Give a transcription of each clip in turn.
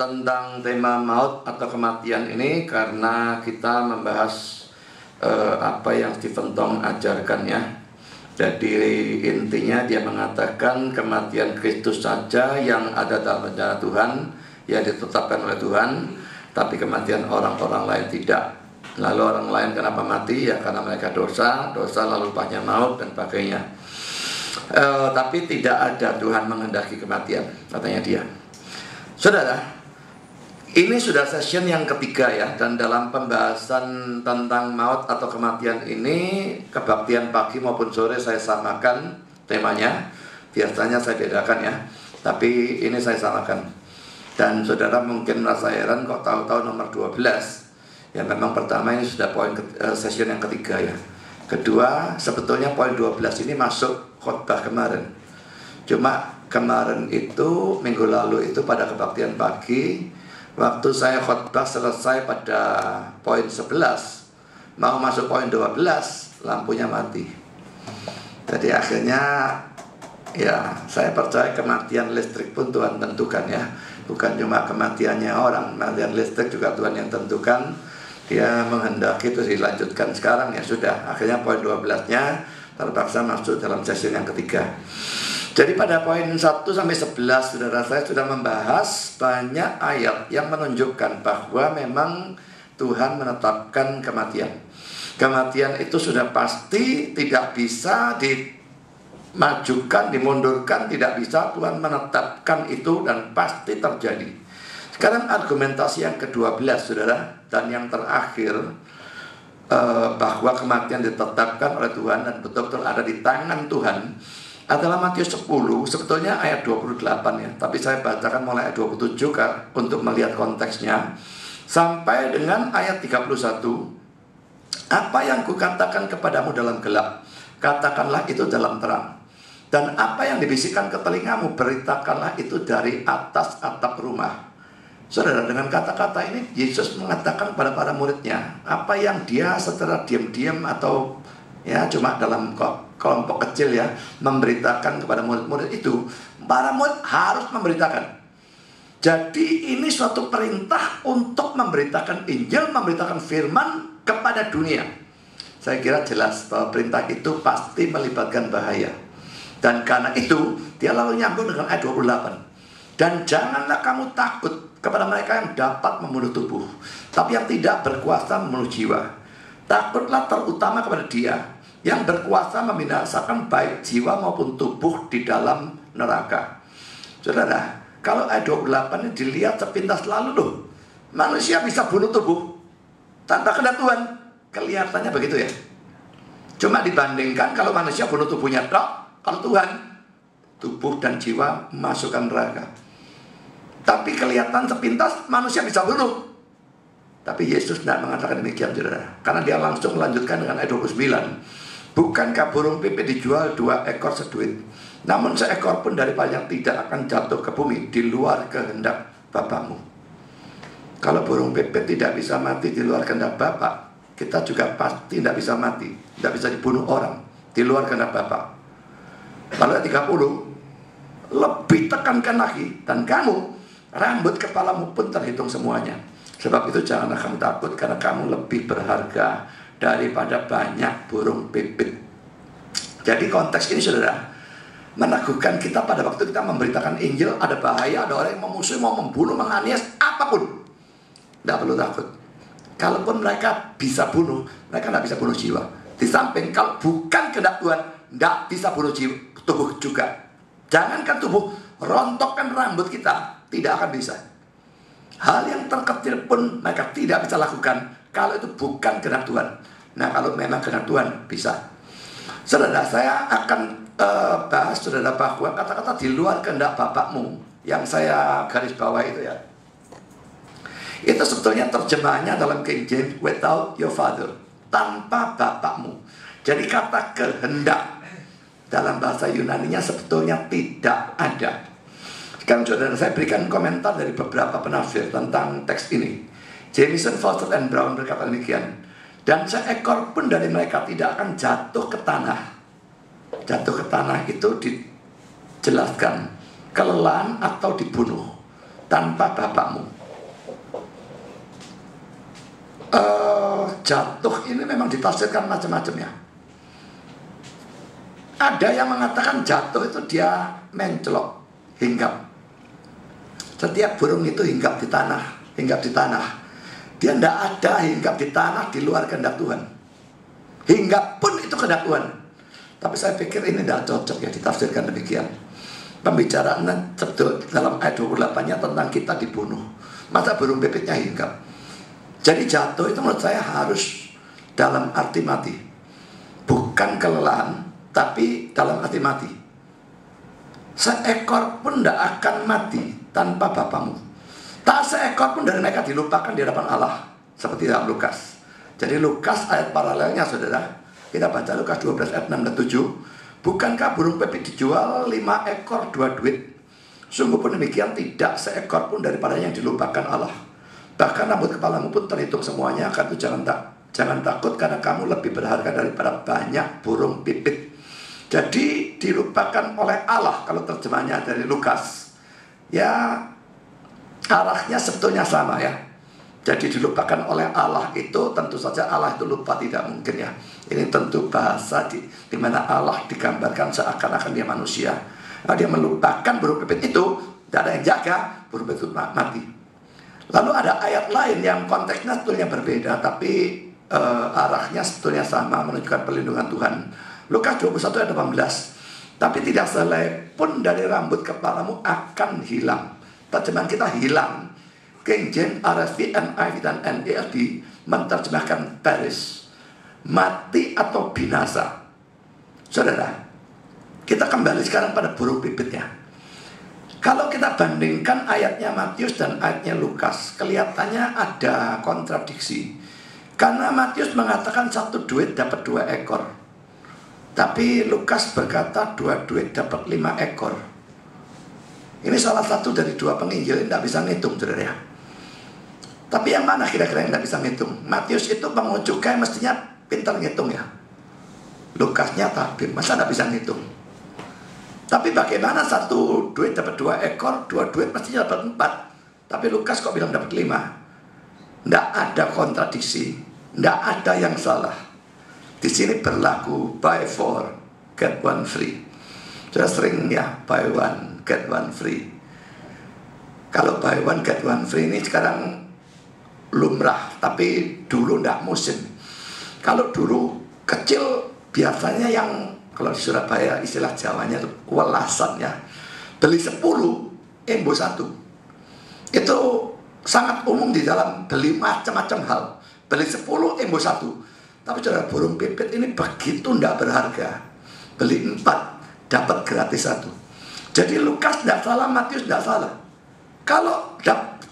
tentang tema maut atau kematian ini karena kita membahas apa yang Stephen Tong ajarkan ya. Jadi intinya dia mengatakan kematian Kristus saja yang ada dalam rencana Tuhan, yang ditetapkan oleh Tuhan, tapi kematian orang-orang lain tidak. Lalu orang lain kenapa mati? Ya karena mereka dosa lalu upahnya maut dan sebagainya. Tapi tidak ada Tuhan menghendaki kematian, katanya dia. Saudara, ini sudah session yang ketiga ya. Dan dalam pembahasan tentang maut atau kematian ini, kebaktian pagi maupun sore saya samakan temanya. Biasanya saya bedakan ya, tapi ini saya samakan. Dan saudara mungkin merasa heran kok tahu-tahu nomor 12. Ya memang pertama ini sudah poin session yang ketiga ya. Kedua, sebetulnya poin 12 ini masuk khotbah kemarin. Cuma kemarin itu, minggu lalu itu pada kebaktian pagi, waktu saya khotbah selesai pada poin 11, mau masuk poin 12, lampunya mati. Jadi akhirnya ya saya percaya kematian listrik pun Tuhan tentukan ya. Bukan cuma kematiannya orang, kematian listrik juga Tuhan yang tentukan. Dia menghendaki itu dilanjutkan sekarang ya sudah. Akhirnya poin 12-nya terpaksa masuk dalam sesi yang ketiga. Jadi pada poin 1 sampai 11 saudara saya sudah membahas banyak ayat yang menunjukkan bahwa memang Tuhan menetapkan kematian. Kematian itu sudah pasti, tidak bisa dimajukan, dimundurkan, tidak bisa. Tuhan menetapkan itu dan pasti terjadi. Sekarang argumentasi yang ke-12 saudara, dan yang terakhir, bahwa kematian ditetapkan oleh Tuhan dan betul-betul ada di tangan Tuhan adalah Matius 10, sebetulnya ayat 28 ya, tapi saya bacakan mulai ayat 27 untuk melihat konteksnya sampai dengan ayat 31. Apa yang kukatakan kepadamu dalam gelap, katakanlah itu dalam terang, dan apa yang dibisikkan ke telingamu, beritakanlah itu dari atas atap rumah. Saudara, dengan kata-kata ini Yesus mengatakan kepada para muridnya apa yang dia secara diam-diam atau ya cuma dalam kelompok kecil ya memberitakan kepada murid-murid itu. Para murid harus memberitakan. Jadi ini suatu perintah untuk memberitakan Injil, memberitakan firman kepada dunia. Saya kira jelas bahwa perintah itu pasti melibatkan bahaya. Dan karena itu dia lalu nyambung dengan ayat 28. Dan janganlah kamu takut kepada mereka yang dapat membunuh tubuh, tapi yang tidak berkuasa membunuh jiwa. Takutlah terutama kepada Dia yang berkuasa membinasakan baik jiwa maupun tubuh di dalam neraka. Saudara, kalau ayat 28 ini dilihat sepintas lalu loh, manusia bisa bunuh tubuh tanpa kehendak Tuhan. Kelihatannya begitu ya. Cuma dibandingkan kalau manusia bunuh tubuhnya tok, kalau Tuhan tubuh dan jiwa masukkan neraka. Tapi kelihatan sepintas manusia bisa bunuh. Tapi Yesus tidak mengatakan demikian saudara, karena dia langsung melanjutkan dengan ayat 29. Bukankah burung pipit dijual 2 ekor seduit? Namun seekor pun daripada yang tidak akan jatuh ke bumi di luar kehendak Bapakmu. Kalau burung pipit tidak bisa mati di luar kehendak Bapa, kita juga pasti tidak bisa mati, tidak bisa dibunuh orang di luar kehendak Bapa. Lalu ayat 30, lebih tekankan lagi, dan kamu, rambut kepalamu pun terhitung semuanya. Sebab itu janganlah kamu takut, karena kamu lebih berharga daripada banyak burung pipit. Jadi konteks ini saudara meneguhkan kita pada waktu kita memberitakan Injil, ada bahaya, ada orang yang memusuhi, mau membunuh, menganiaya, apapun. Tidak perlu takut. Kalaupun mereka bisa bunuh, mereka tidak bisa bunuh jiwa. Di samping kalau bukan kehendak Tuhan, tidak bisa bunuh jiwa, tubuh juga. Jangankan tubuh, rontokkan rambut kita tidak akan bisa. Hal yang terkecil pun mereka tidak bisa lakukan kalau itu bukan kehendak Tuhan. Nah, kalau memang kehendak Tuhan bisa. Saudara, saya akan bahas saudara bahwa kata-kata di luar kehendak Bapakmu yang saya garis bawah itu ya, itu sebetulnya terjemahannya dalam King James, without your father, tanpa Bapakmu. Jadi kata kehendak dalam bahasa Yunaninya sebetulnya tidak ada. Sekarang saudara, saya berikan komentar dari beberapa penafsir tentang teks ini. Jamieson, Faustus, and Brown berkata demikian. Dan seekor pun dari mereka tidak akan jatuh ke tanah. Jatuh ke tanah itu dijelaskan kelelahan atau dibunuh. tanpa bapakmu. Jatuh ini memang ditafsirkan macam-macam ya. Ada yang mengatakan jatuh itu dia mencelok, hinggap. Setiap burung itu hinggap di tanah. Dia tidak ada hinggap di tanah di luar kehendak Tuhan. Hinggap pun itu kehendak Tuhan. Tapi saya pikir ini tidak cocok ya ditafsirkan demikian. Pembicaraan dalam ayat 28-nya tentang kita dibunuh. Masa burung pipitnya hinggap? Jadi jatuh itu menurut saya harus dalam arti mati. Bukan kelelahan, tapi dalam arti mati. Seekor pun tidak akan mati tanpa bapamu. Tak seekor pun dari mereka dilupakan di hadapan Allah. Seperti dalam Lukas. Jadi Lukas ayat paralelnya saudara. Kita baca Lukas 12 ayat 6 dan 7. Bukankah burung pipit dijual 5 ekor 2 duit? Sungguh pun demikian tidak seekor pun daripadanya yang dilupakan Allah. Bahkan rambut kepalamu pun terhitung semuanya. Karena itu jangan takut karena kamu lebih berharga daripada banyak burung pipit. Jadi dilupakan oleh Allah. Kalau terjemahnya dari Lukas, ya arahnya sebetulnya sama ya. Jadi dilupakan oleh Allah itu tentu saja Allah itu lupa, tidak mungkin ya. Ini tentu bahasa di mana Allah digambarkan seakan-akan dia manusia. Nah, dia melupakan burung pipit itu, tidak ada yang jaga, burung pipit itu mati. Lalu ada ayat lain yang konteksnya sebetulnya berbeda, tapi arahnya sebetulnya sama, menunjukkan perlindungan Tuhan. Lukas 21 ayat 18. Tapi tidak sehelai pun dari rambut kepalamu akan hilang. Terjemahan kita hilang. King James, RSV, NIV, dan NESV menerjemahkan perish, mati atau binasa. Saudara, kita kembali sekarang pada burung pipitnya. Kalau kita bandingkan ayatnya Matius dan ayatnya Lukas, kelihatannya ada kontradiksi. Karena Matius mengatakan 1 duit dapat 2 ekor. Tapi Lukas berkata 2 duit dapat 5 ekor. Ini salah satu dari 2 penginjil yang tidak bisa ngitung, saudara ya. Tapi yang mana kira-kira yang tidak bisa ngitung? Matius itu pengunjung cukai mestinya pintar ngitung ya. Lukasnya tabir, masa tidak bisa ngitung? Tapi bagaimana 1 duit dapat 2 ekor, 2 duit mestinya dapat 4. Tapi Lukas kok bilang dapat 5? Tidak ada kontradiksi, tidak ada yang salah. Di sini berlaku buy 4 get 1 free. Sudah sering ya, buy 1 get 1 free. Kalau buy 1 get 1 free ini sekarang lumrah, tapi dulu tidak musim. Kalau dulu kecil biasanya yang, kalau di Surabaya istilah Jawanya itu welasan ya, beli 10 embo 1. Itu sangat umum di dalam beli macam-macam hal. Beli 10 embo 1. Tapi saudara, burung pipit ini begitu tidak berharga. Beli 4 dapat gratis 1. Jadi Lukas tidak salah, Matius tidak salah. Kalau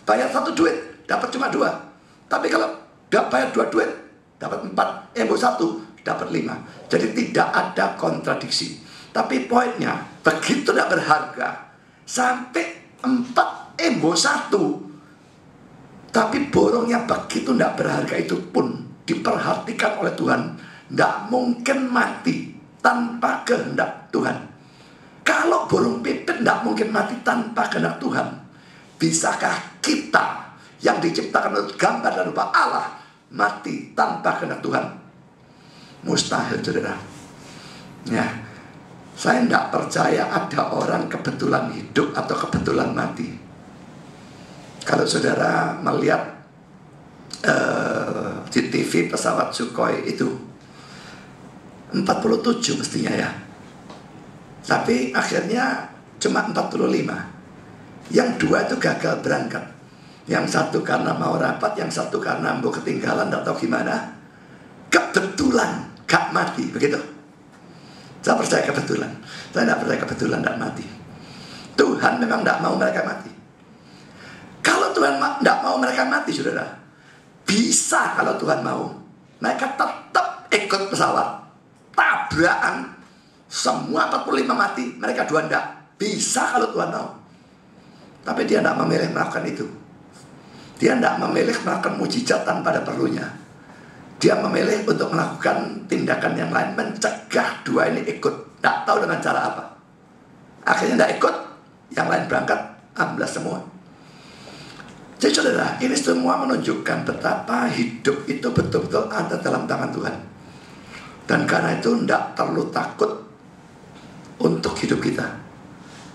bayar 1 duit dapat cuma 2. Tapi kalau bayar 2 duit dapat 4, embo 1 dapat 5. Jadi tidak ada kontradiksi. Tapi poinnya begitu tidak berharga, sampai 4 embo 1. Tapi burungnya begitu tidak berharga itu pun diperhatikan oleh Tuhan. Tidak mungkin mati tanpa kehendak Tuhan. Kalau burung pipit tidak mungkin mati tanpa kehendak Tuhan, bisakah kita yang diciptakan menurut gambar dan rupa Allah mati tanpa kehendak Tuhan? Mustahil, saudara. Ya, saya tidak percaya ada orang kebetulan hidup atau kebetulan mati. Kalau saudara melihat di TV pesawat Sukhoi itu 47 mestinya ya, tapi akhirnya cuma 45. Yang 2 itu gagal berangkat. Yang 1 karena mau rapat, yang 1 karena mau ketinggalan, tidak tahu gimana. Kebetulan gak mati, begitu. Saya percaya kebetulan. Saya tidak percaya kebetulan tidak mati. Tuhan memang tidak mau mereka mati. Kalau Tuhan tidak mau mereka mati, saudara, bisa kalau Tuhan mau, mereka tetap ikut pesawat. Tabrakan, semua 45 mati, mereka 2 tidak. Bisa kalau Tuhan mau. Tapi dia tidak memilih melakukan itu. Dia tidak memilih melakukan mujizat tanpa ada perlunya. Dia memilih untuk melakukan tindakan yang lain, mencegah 2 ini ikut. Tidak tahu dengan cara apa. Akhirnya tidak ikut, yang lain berangkat, amblas semua. Jadi saudara, ini semua menunjukkan betapa hidup itu betul-betul ada dalam tangan Tuhan. Dan karena itu tidak perlu takut untuk hidup kita.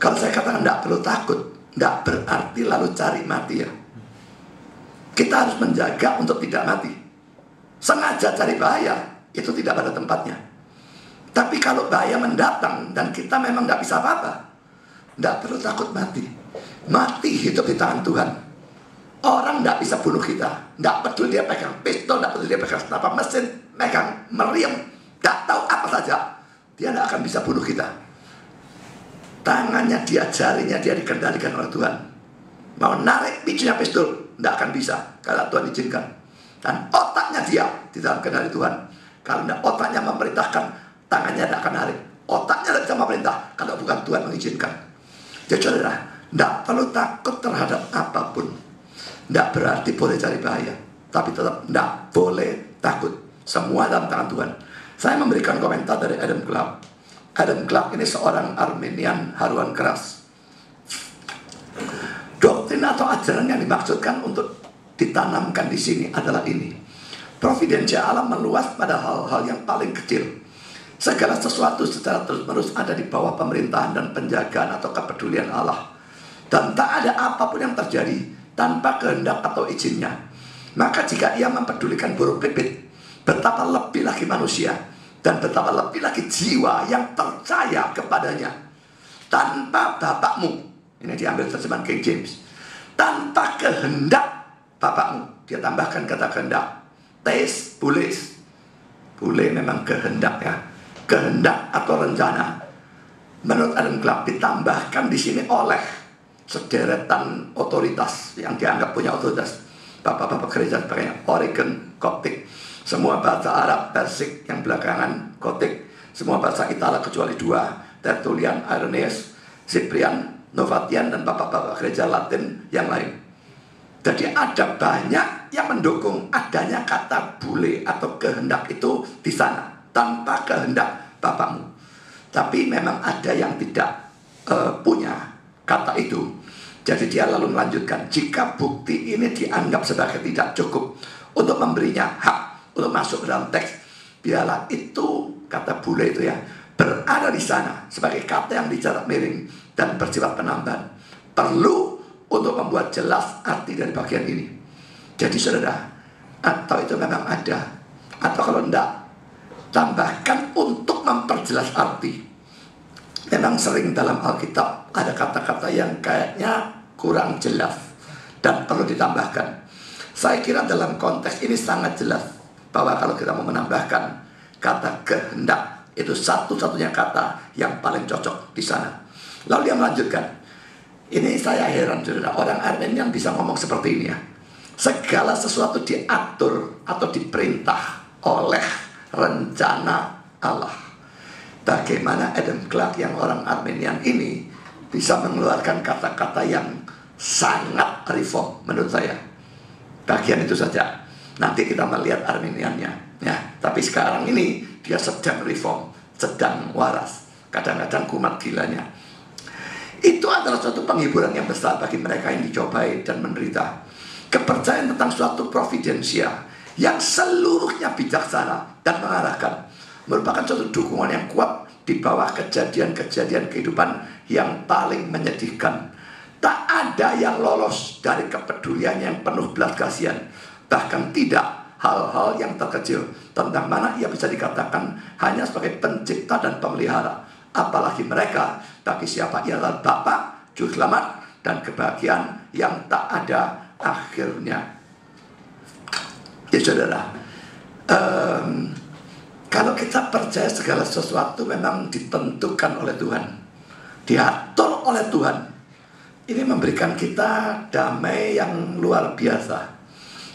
Kalau saya katakan tidak perlu takut, tidak berarti lalu cari mati ya. Kita harus menjaga untuk tidak mati. Sengaja cari bahaya, itu tidak pada tempatnya. Tapi kalau bahaya mendatang dan kita memang tidak bisa apa-apa, tidak perlu takut mati. Mati hidup di tangan Tuhan. Orang tidak bisa bunuh kita. Tidak peduli dia pegang pistol, tidak peduli dia pegang senjata mesin, pegang meriam, tidak tahu apa saja, dia tidak akan bisa bunuh kita. Tangannya dia, jarinya dia dikendalikan oleh Tuhan. Mau narik picunya pistol, tidak akan bisa kalau Tuhan izinkan. Dan otaknya dia di dalam kendali Tuhan. Kalau tidak otaknya memerintahkan, tangannya tidak akan narik. Otaknya tidak bisa memerintah kalau bukan Tuhan mengizinkan. Jadi saudara, tidak perlu takut terhadap apapun. Tidak berarti boleh cari bahaya, tapi tetap tidak boleh takut. Semua dalam tangan Tuhan. Saya memberikan komentar dari Adam Clarke. Adam Clarke ini seorang Arminian haruan keras. Doktrin atau ajaran yang dimaksudkan untuk ditanamkan di sini adalah ini. Providensia alam meluas pada hal-hal yang paling kecil. Segala sesuatu secara terus-menerus ada di bawah pemerintahan dan penjagaan atau kepedulian Allah. Dan tak ada apapun yang terjadi tanpa kehendak atau izinnya. Maka jika ia mempedulikan burung pipit, betapa lebih lagi manusia, dan betapa lebih lagi jiwa yang percaya kepadanya. Tanpa Bapakmu, ini diambil terjemahan King James, tanpa kehendak Bapakmu. Dia tambahkan kata kehendak. Tes, bulis. Boleh memang kehendak ya. Kehendak atau rencana. Menurut Adam Clarke ditambahkan di sini oleh sederetan otoritas yang dianggap punya otoritas. Bapak-bapak gereja sebagainya, Origen, Koptik, semua bahasa Arab, Persik yang belakangan Koptik, semua bahasa Italia kecuali dua, Tertullian, Irenaeus, Cyprian, Novatian, dan bapak-bapak gereja Latin yang lain. Jadi ada banyak yang mendukung adanya kata bule atau kehendak itu di sana, tanpa kehendak Bapakmu. Tapi memang ada yang tidak punya kata itu. Jadi dia lalu melanjutkan, jika bukti ini dianggap sebagai tidak cukup untuk memberinya hak untuk masuk ke dalam teks, biarlah itu, kata bule itu ya, berada di sana sebagai kata yang dicatat miring dan bersifat penambahan. Perlu untuk membuat jelas arti dari bagian ini. Jadi saudara, atau itu memang ada, atau kalau tidak, tambahkan untuk memperjelas arti. Memang sering dalam Alkitab ada kata-kata yang kayaknya kurang jelas dan perlu ditambahkan. Saya kira dalam konteks ini sangat jelas bahwa kalau kita mau menambahkan kata kehendak, itu satu-satunya kata yang paling cocok di sana. Lalu dia melanjutkan. Ini saya heran saudara, orang Armenian bisa ngomong seperti ini ya. Segala sesuatu diatur atau diperintah oleh rencana Allah. Bagaimana Adam Clarke yang orang Armenian ini bisa mengeluarkan kata-kata yang sangat reform menurut saya. Bagian itu saja. Nanti kita melihat Armeniannya ya. Tapi sekarang ini dia sedang reform, sedang waras, kadang-kadang kumat gilanya. Itu adalah suatu penghiburan yang besar bagi mereka yang dicobai dan menderita. Kepercayaan tentang suatu providensia yang seluruhnya bijaksana dan mengarahkan merupakan suatu dukungan yang kuat di bawah kejadian-kejadian kehidupan yang paling menyedihkan. Tak ada yang lolos dari kepedulian yang penuh belas kasihan. Bahkan tidak hal-hal yang terkecil tentang mana ia bisa dikatakan hanya sebagai pencipta dan pemelihara. Apalagi mereka bagi siapa ia adalah Bapa, Juru Selamat, dan kebahagiaan yang tak ada akhirnya. Ya saudara, kalau kita percaya segala sesuatu memang ditentukan oleh Tuhan, diatur oleh Tuhan, ini memberikan kita damai yang luar biasa.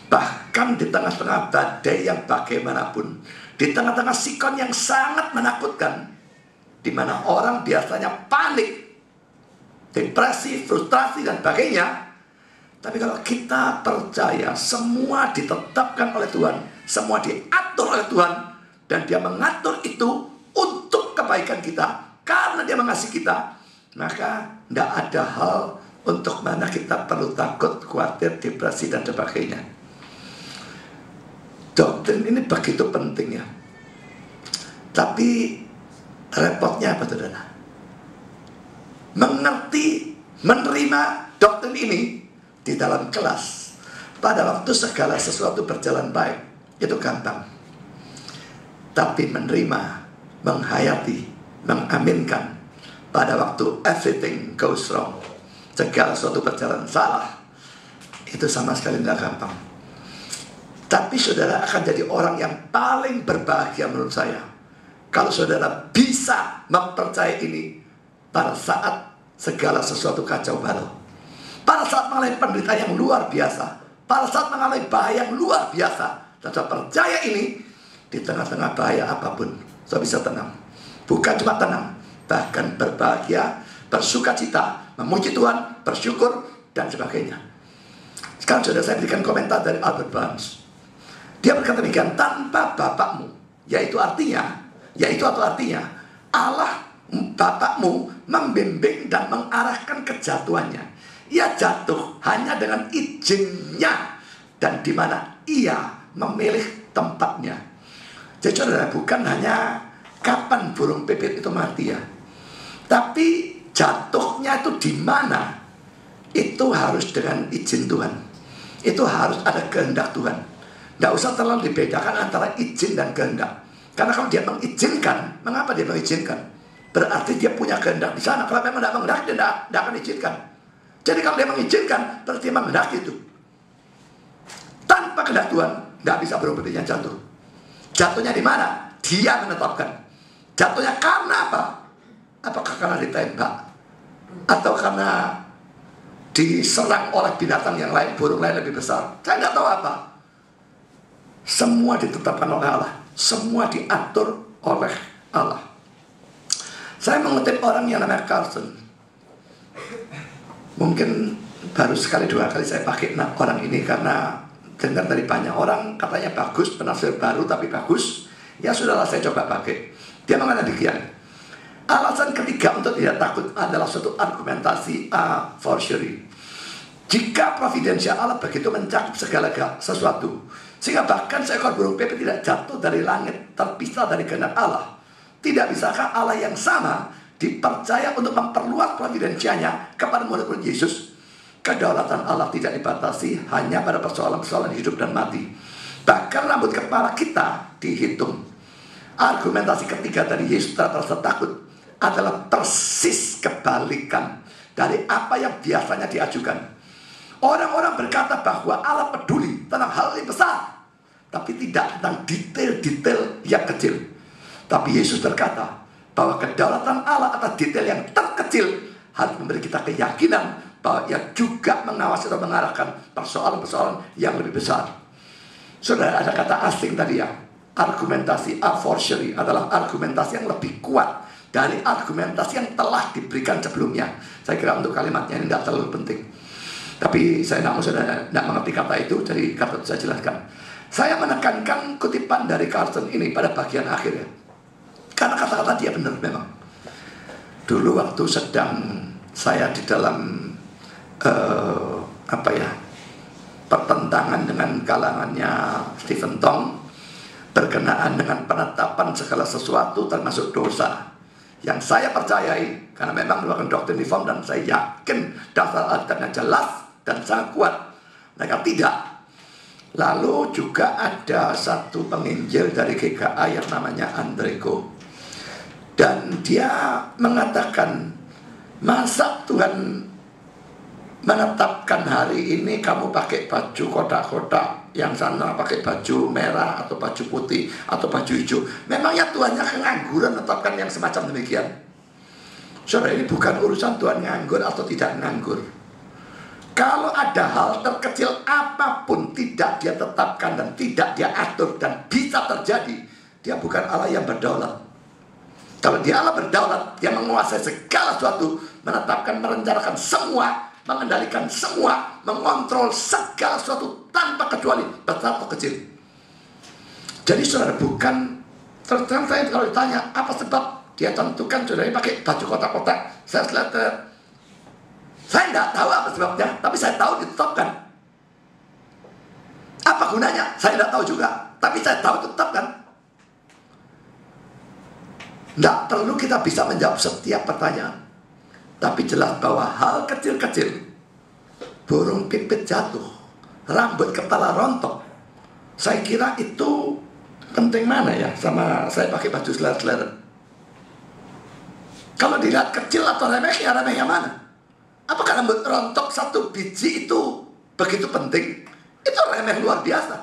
Bahkan di tengah-tengah badai yang bagaimanapun, di tengah-tengah sikon yang sangat menakutkan, di mana orang biasanya panik, depresi, frustrasi, dan sebagainya. Tapi kalau kita percaya semua ditetapkan oleh Tuhan, semua diatur oleh Tuhan, dan dia mengatur itu untuk kebaikan kita, karena dia mengasihi kita, maka tidak ada hal Untuk mana kita perlu takut, khawatir, depresi, dan sebagainya. Doktrin ini begitu penting ya. Tapi repotnya apa, saudara? Mengerti, menerima doktrin ini di dalam kelas pada waktu segala sesuatu berjalan baik itu gampang. Tapi menerima, menghayati, mengaminkan pada waktu everything goes wrong, segala sesuatu berjalan salah, itu sama sekali tidak gampang. Tapi saudara akan jadi orang yang paling berbahagia menurut saya kalau saudara bisa mempercayai ini pada saat segala sesuatu kacau balau, pada saat mengalami penderitaan yang luar biasa, pada saat mengalami bahaya yang luar biasa. Dan saya percaya ini, di tengah-tengah bahaya apapun saya bisa tenang. Bukan cuma tenang, bahkan berbahagia, bersuka cita, memuji Tuhan, bersyukur, dan sebagainya. Sekarang sudah saya berikan komentar dari Albert Barnes. Dia berkata demikian, tanpa Bapakmu, yaitu artinya Allah Bapakmu membimbing dan mengarahkan kejatuhannya. Ia jatuh hanya dengan izinnya dan di mana ia memilih tempatnya. Jadi saudara, bukan hanya kapan burung pipit itu mati ya, tapi jatuhnya itu di mana, itu harus dengan izin Tuhan. Itu harus ada kehendak Tuhan. Tidak usah terlalu dibedakan antara izin dan kehendak. Karena kalau dia mengizinkan, mengapa dia mengizinkan? Berarti dia punya kehendak di sana. Kalau memang tidak menghendaki, dia tidak akan izinkan. Jadi kalau dia mengizinkan, berarti dia menghendaki itu. Tanpa kehendak Tuhan, tidak bisa burung pipitnya jatuh. Jatuhnya di mana? Dia menetapkan. Jatuhnya karena apa? Apakah karena ditembak? Atau karena diserang oleh binatang yang lain, burung lain lebih besar? Saya tidak tahu apa. Semua ditetapkan oleh Allah. Semua diatur oleh Allah. Saya mengutip orang yang namanya Carlson. Mungkin baru sekali dua kali saya pakai orang ini karena dengar dari banyak orang katanya bagus, penafsir baru tapi bagus. Ya sudahlah, saya coba pakai. Dia mengatakan demikian. Alasan ketiga untuk tidak takut adalah suatu argumentasi a fortiori. Jika providensia Allah begitu mencakup segala sesuatu, sehingga bahkan seekor burung pipit tidak jatuh dari langit, terpisah dari kehendak Allah, tidak bisakah Allah yang sama dipercaya untuk memperluas providensianya kepada murid-murid Yesus? Kedaulatan Allah tidak dibatasi hanya pada persoalan-persoalan hidup dan mati. Bahkan rambut kepala kita dihitung. Argumentasi ketiga dari Yesus terhadap rasa takut adalah persis kebalikan dari apa yang biasanya diajukan. Orang-orang berkata bahwa Allah peduli tentang hal yang besar, tapi tidak tentang detail-detail yang kecil. Tapi Yesus berkata bahwa kedaulatan Allah atas detail yang terkecil harus memberi kita keyakinan bahwa ia juga mengawasi atau mengarahkan persoalan-persoalan yang lebih besar. Saudara, ada kata asing tadi ya. Argumentasi a fortiori adalah argumentasi yang lebih kuat dari argumentasi yang telah diberikan sebelumnya. Saya kira untuk kalimatnya ini tidak terlalu penting. Tapi saya tidak mau saudara tidak mengerti kata itu, jadi kata itu saya jelaskan. Saya menekankan kutipan dari Carlson ini pada bagian akhir ya. Karena kata-kata dia benar memang. Dulu waktu sedang saya di dalam pertentangan dengan kalangannya Stephen Tong berkenaan dengan penetapan segala sesuatu termasuk dosa yang saya percayai karena memang merupakan doktrin reform dan saya yakin dasar Alkitabnya jelas dan sangat kuat. Mereka tidak. Lalu juga ada satu penginjil dari GKA yang namanya Andreko, dan dia mengatakan, masa Tuhan menetapkan hari ini kamu pakai baju kotak-kotak, yang sana pakai baju merah atau baju putih atau baju hijau? Memangnya Tuhannya kengangguran menetapkan yang semacam demikian? Saudara, ini bukan urusan Tuhan nganggur atau tidak nganggur. Kalau ada hal terkecil apapun tidak dia tetapkan dan tidak dia atur dan bisa terjadi, dia bukan Allah yang berdaulat. Kalau dia Allah berdaulat, dia menguasai segala sesuatu, menetapkan, merencanakan semua, mengendalikan semua, mengontrol segala sesuatu tanpa kecuali besar atau kecil. Jadi saudara, bukan terus terang saya kalau ditanya apa sebab dia tentukan saudara pakai baju kotak-kotak, saya Saya tidak tahu apa sebabnya, tapi saya tahu ditetapkan. Apa gunanya? Saya tidak tahu juga, tapi saya tahu ditetapkan. Tidak perlu kita bisa menjawab setiap pertanyaan, tapi jelas bahwa hal kecil-kecil, burung pipit jatuh, rambut kepala rontok, saya kira itu penting mana ya sama saya pakai baju seleret-seleret. Kalau dilihat kecil atau remehnya mana? Apakah rambut rontok satu biji itu begitu penting? Itu remeh luar biasa.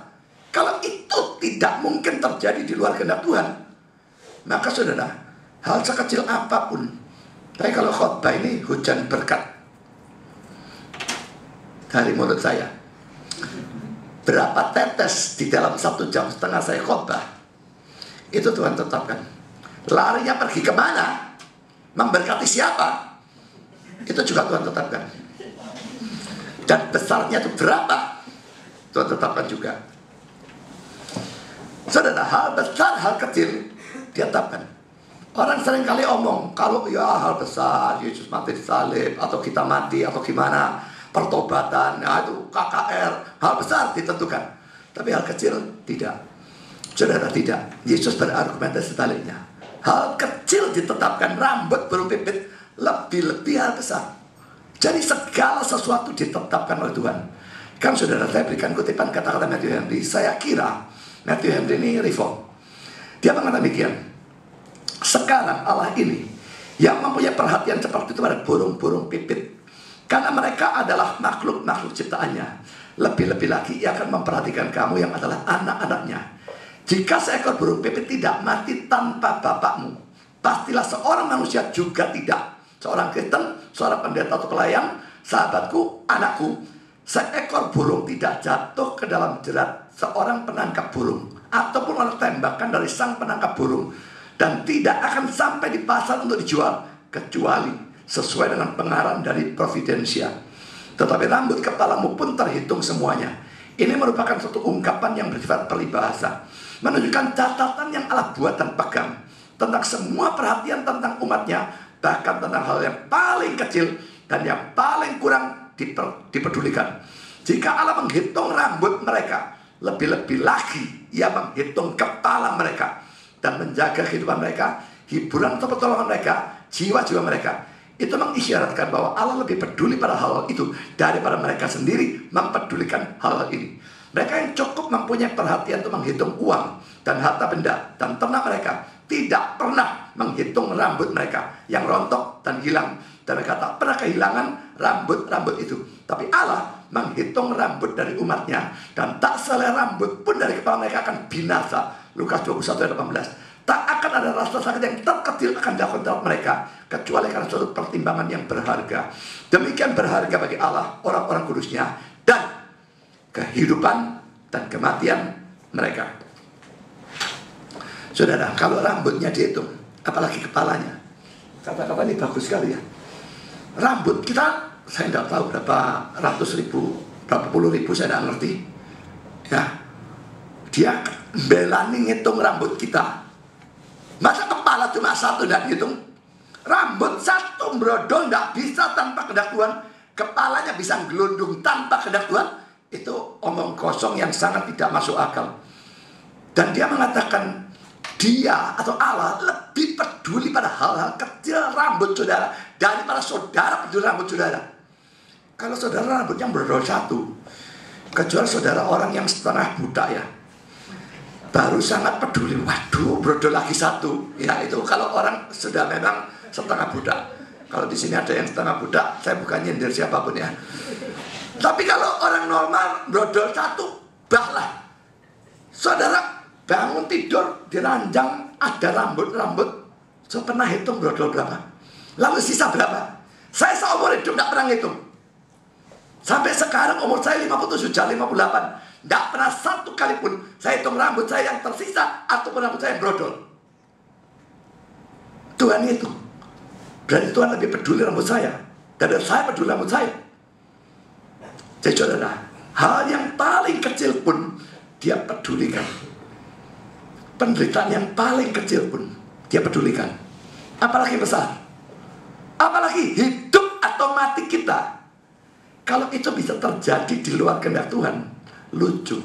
Kalau itu tidak mungkin terjadi di luar kehendak Tuhan, maka saudara, hal sekecil apapun. Tapi kalau khotbah ini hujan berkat dari mulut saya, berapa tetes di dalam 1,5 jam saya khotbah, itu Tuhan tetapkan. Larinya pergi kemana, memberkati siapa, itu juga Tuhan tetapkan. Dan besarnya itu berapa, Tuhan tetapkan juga. Saudara, hal besar, hal kecil Dia tetapkan. Orang sering kali omong, kalau ya hal besar, Yesus mati di salib, atau kita mati, atau gimana, pertobatan, ya itu KKR, hal besar ditentukan. Tapi hal kecil tidak. Saudara, tidak. Yesus berargumentasi sebaliknya. Hal kecil ditetapkan, rambut burung pipit, lebih-lebih hal besar. Jadi segala sesuatu ditetapkan oleh Tuhan. Kan saudara, saya berikan kutipan kata-kata Matthew Henry. Saya kira Matthew Henry ini reform. Dia mengatakan demikian. Sekarang Allah ini yang mempunyai perhatian seperti itu pada burung-burung pipit, karena mereka adalah makhluk-makhluk ciptaannya. Lebih-lebih lagi ia akan memperhatikan kamu yang adalah anak-anaknya. Jika seekor burung pipit tidak mati tanpa bapakmu, pastilah seorang manusia juga tidak. Seorang Kristen, seorang pendeta atau pelayan, sahabatku, anakku, seekor burung tidak jatuh ke dalam jerat seorang penangkap burung, ataupun oleh tembakan dari sang penangkap burung, dan tidak akan sampai di pasar untuk dijual, kecuali sesuai dengan pengarang dari Providensia. Tetapi rambut kepalamu pun terhitung semuanya. Ini merupakan suatu ungkapan yang bersifat peribahasa, menunjukkan catatan yang Allah buat dan pegang tentang semua perhatian tentang umatnya, bahkan tentang hal yang paling kecil dan yang paling kurang dipedulikan. Jika Allah menghitung rambut mereka, lebih-lebih lagi ia menghitung kepala mereka dan menjaga kehidupan mereka, hiburan atau pertolongan mereka, jiwa-jiwa mereka. Itu mengisyaratkan bahwa Allah lebih peduli pada hal itu daripada mereka sendiri mempedulikan hal ini. Mereka yang cukup mempunyai perhatian untuk menghitung uang dan harta benda dan ternak mereka, tidak pernah menghitung rambut mereka yang rontok dan hilang. Dan mereka tak pernah kehilangan rambut-rambut itu. Tapi Allah menghitung rambut dari umatnya, dan tak selai rambut pun dari kepala mereka akan binasa. Lukas 21 ayat 18. Tak akan ada rasa sakit yang terkecil akan dilakukan terhadap mereka, kecuali karena suatu pertimbangan yang berharga. Demikian berharga bagi Allah orang-orang kudusnya dan kehidupan dan kematian mereka. Saudara, kalau rambutnya dihitung, apalagi kepalanya. Kata-kata ini bagus sekali ya. Rambut kita, saya tidak tahu berapa ratus ribu, berapa puluh ribu, saya tidak ngerti. Ya, dia belani ngitung rambut kita. Masa kepala cuma satu tidak dihitung? Rambut satu brodol tidak bisa tanpa kehendak Tuhan. Kepalanya bisa gelundung tanpa kehendak Tuhan. Itu omong kosong yang sangat tidak masuk akal. Dan dia mengatakan, dia atau Allah lebih peduli pada hal-hal kecil rambut saudara daripada saudara peduli rambut saudara. Kalau saudara rambutnya brodol satu, kecuali saudara orang yang setengah buta ya, baru sangat peduli. Waduh, brodol lagi satu. Ya itu kalau orang sudah memang setengah budak. Kalau di sini ada yang setengah budak, saya bukan nyindir siapapun ya. Tapi kalau orang normal brodol satu, bahlah. Saudara bangun tidur di ranjang ada rambut-rambut. Saya pernah hitung brodol berapa, lalu sisa berapa. Saya seumur hidup tidak pernah hitung. Sampai sekarang umur saya 57, 58. Tidak pernah satu kali pun saya hitung rambut saya yang tersisa ataupun rambut saya yang brodol. Tuhan itu berarti Tuhan lebih peduli rambut saya daripada saya peduli rambut saya. Jadi saudara, hal yang paling kecil pun dia pedulikan. Penderitaan yang paling kecil pun dia pedulikan. Apalagi besar, apalagi hidup atau mati kita, kalau itu bisa terjadi di luar kehendak Tuhan, lucu.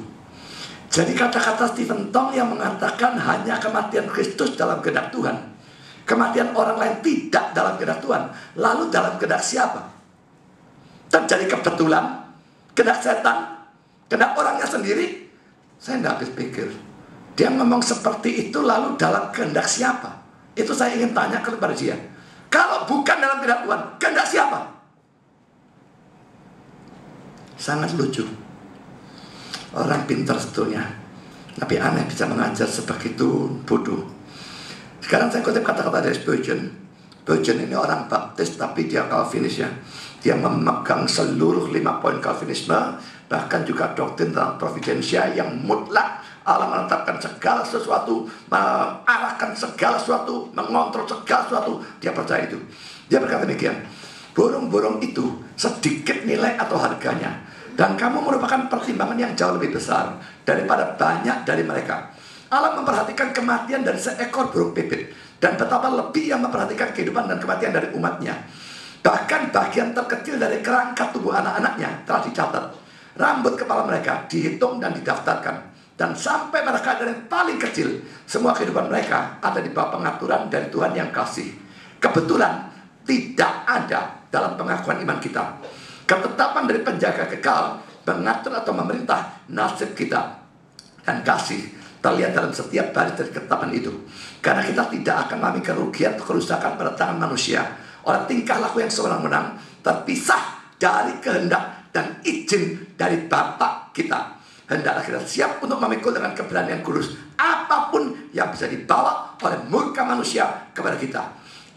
Jadi kata-kata Stephen Tong yang mengatakan hanya kematian Kristus dalam kehendak Tuhan, kematian orang lain tidak dalam kehendak Tuhan, lalu dalam kehendak siapa? Terjadi kebetulan, kehendak setan, kehendak orangnya sendiri. Saya tidak habis pikir. Dia ngomong seperti itu lalu dalam kehendak siapa? Itu saya ingin tanya kepada dia. Kalau bukan dalam kehendak Tuhan, kehendak siapa? Sangat lucu. Orang pintar sebetulnya, tapi aneh bisa mengajar sebegitu bodoh. Sekarang saya kutip kata-kata dari Spurgeon. Spurgeon ini orang baptis tapi dia Calvinis ya. Dia memegang seluruh 5 poin Calvinisme, bahkan juga doktrin tentang providensia yang mutlak. Allah menetapkan segala sesuatu, mengarahkan segala sesuatu, mengontrol segala sesuatu. Dia percaya itu. Dia berkata demikian, burung-burung itu sedikit nilai atau harganya, dan kamu merupakan pertimbangan yang jauh lebih besar daripada banyak dari mereka. Allah memperhatikan kematian dari seekor burung pipit, dan betapa lebih yang memperhatikan kehidupan dan kematian dari umatnya. Bahkan bagian terkecil dari kerangka tubuh anak-anaknya telah dicatat. Rambut kepala mereka dihitung dan didaftarkan. Dan sampai pada keadaan yang paling kecil, semua kehidupan mereka ada di bawah pengaturan dari Tuhan yang kasih. Kebetulan tidak ada dalam pengakuan iman kita. Ketetapan dari penjaga kekal mengatur atau memerintah nasib kita. Dan kasih terlihat dalam setiap baris dari ketetapan itu. Karena kita tidak akan mengalami kerugian atau kerusakan pada tangan manusia oleh tingkah laku yang sewenang-wenang, terpisah dari kehendak dan izin dari Bapa kita. Hendaklah kita siap untuk memikul dengan keberanian kudus apapun yang bisa dibawa oleh murka manusia kepada kita.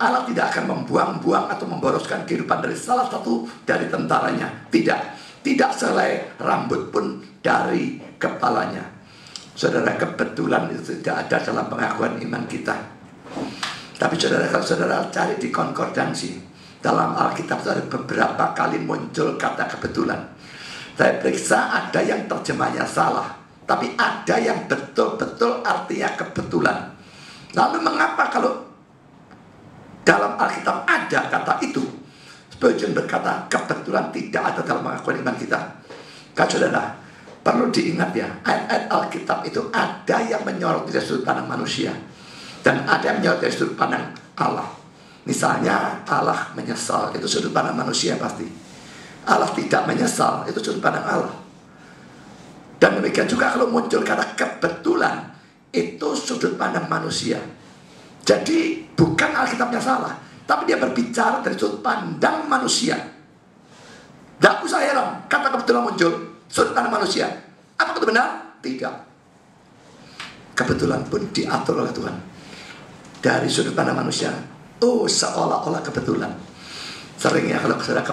Allah tidak akan membuang-buang atau memboroskan kehidupan dari salah satu dari tentaranya. Tidak selai rambut pun dari kepalanya. Saudara, kebetulan itu tidak ada dalam pengakuan iman kita. Tapi saudara, kalau saudara cari di konkordansi, dalam Alkitab ada beberapa kali muncul kata kebetulan. Saya periksa ada yang terjemahnya salah, tapi ada yang betul-betul artinya kebetulan. Lalu mengapa kalau dalam Alkitab ada kata itu? Spurgeon berkata kebetulan tidak ada dalam pengakuan iman kita. Kan saudara, perlu diingat ya, ayat-ayat Alkitab itu ada yang menyorot dari sudut pandang manusia, dan ada yang menyorot dari sudut pandang Allah. Misalnya Allah menyesal, itu sudut pandang manusia pasti. Allah tidak menyesal, itu sudut pandang Allah. Dan demikian juga kalau muncul kata kebetulan, itu sudut pandang manusia. Jadi bukan Alkitabnya salah, tapi dia berbicara dari sudut pandang manusia. Tidak usah heran, kata kebetulan muncul sudut pandang manusia. Apa itu benar? Tidak. Kebetulan pun diatur oleh Tuhan dari sudut pandang manusia. Oh, seolah-olah kebetulan. Seringnya kalau saudara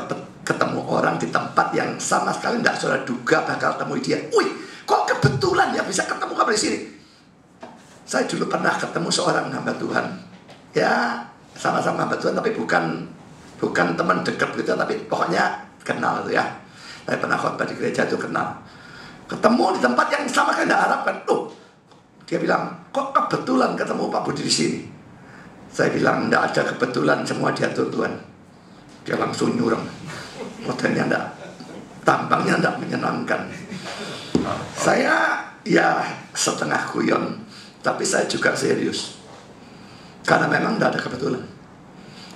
ketemu orang di tempat yang sama sekali tidak saudara duga bakal temui dia. Wih, kok kebetulan ya bisa ketemu kamu di sini? Saya dulu pernah ketemu seorang hamba Tuhan. Ya, sama-sama hamba Tuhan, tapi bukan teman dekat gitu, tapi pokoknya kenal itu ya. Saya pernah khotbah di gereja itu kenal. Ketemu di tempat yang sama sekali tidak harapkan. Dia bilang, kok kebetulan ketemu Pak Budi di sini? Saya bilang, tidak ada kebetulan, semua diatur Tuhan. Dia langsung nyurang. Modelnya enggak, tampangnya enggak menyenangkan. Saya ya setengah guyon, tapi saya juga serius. Karena memang enggak ada kebetulan.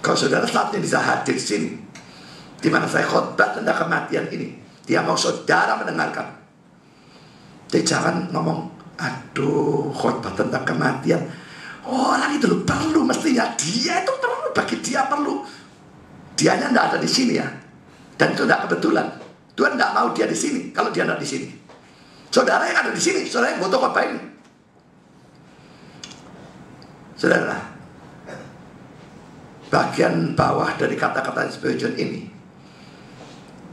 Kalau saudara saat ini bisa hadir di sini, di mana saya khotbah tentang kematian ini, dia mau saudara mendengarkan. Jadi jangan ngomong, aduh khotbah tentang kematian. Orang itu perlu, mestinya dia itu perlu, bagi dia perlu. Dianya tidak ada di sini ya, dan itu tidak kebetulan. Tuhan tidak mau dia di sini kalau dia tidak di sini. Saudara yang ada di sini, saudara yang butuh khotbah ini. Saudara, bagian bawah dari kata-kata Spurgeon ini,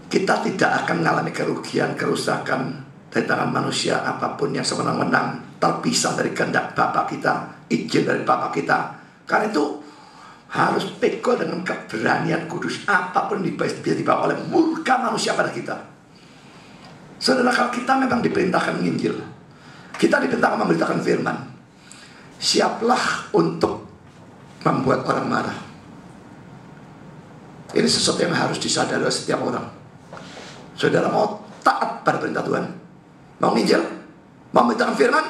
kita tidak akan mengalami kerugian, kerusakan dari tangan manusia apapun yang sewenang-wenang, terpisah dari kehendak Bapa kita, izin dari Bapa kita. Karena itu harus pikul dengan keberanian kudus. Apapun bisa dibawa oleh murka manusia pada kita. Saudara, kalau kita memang diperintahkan menginjil, kita diperintahkan memberitakan firman, siaplah untuk membuat orang marah. Ini sesuatu yang harus disadari oleh setiap orang. Saudara mau taat pada perintah Tuhan, mau nginjil, mau memberitakan firman,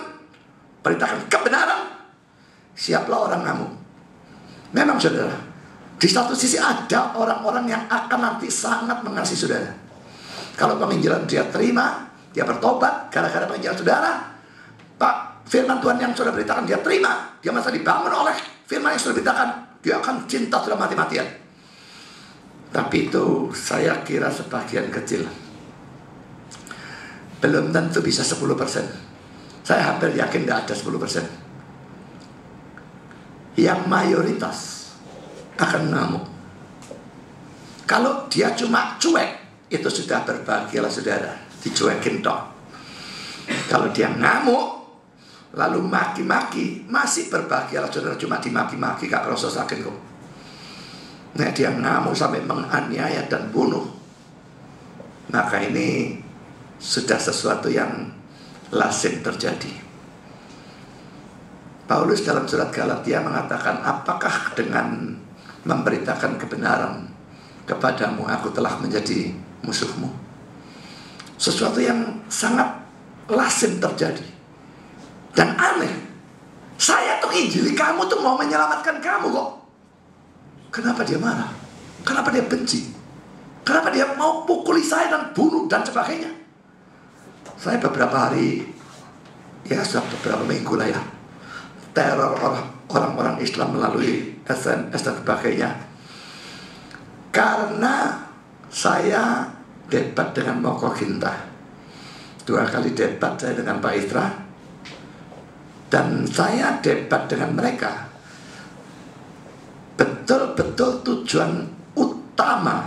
perintahkan kebenaran, siaplah orang ngamuk. Memang saudara, di satu sisi ada orang-orang yang akan nanti sangat mengasihi saudara. Kalau penginjilan dia terima, dia bertobat gara-gara penginjilan saudara, Pak, firman Tuhan yang sudah beritakan dia terima, dia masa dibangun oleh firman yang sudah beritakan, dia akan cinta sudah mati-matian. Tapi itu saya kira sebagian kecil, belum tentu bisa 10%. Saya hampir yakin tidak ada 10%. Yang mayoritas akan ngamuk. Kalau dia cuma cuek, itu sudah berbahagialah saudara, dicuekin toh. Kalau dia ngamuk lalu maki-maki, masih berbahagialah saudara, cuma dimaki-maki, gak kerasa sakit kok. Nah, dia ngamuk sampai menganiaya dan bunuh, maka ini sudah sesuatu yang lazim terjadi. Paulus dalam surat Galatia mengatakan, apakah dengan memberitakan kebenaran kepadamu aku telah menjadi musuhmu? Sesuatu yang sangat lazim terjadi. Dan aneh, saya tuh injili kamu tuh mau menyelamatkan kamu kok. Kenapa dia marah? Kenapa dia benci? Kenapa dia mau pukuli saya dan bunuh dan sebagainya? Saya beberapa hari, ya sudah beberapa minggu lah ya, teror orang-orang Islam melalui SMS dan sebagainya. Karena saya debat dengan Moko Ginta. 2 kali debat saya dengan Pak Isra. Dan saya debat dengan mereka. Betul-betul tujuan utama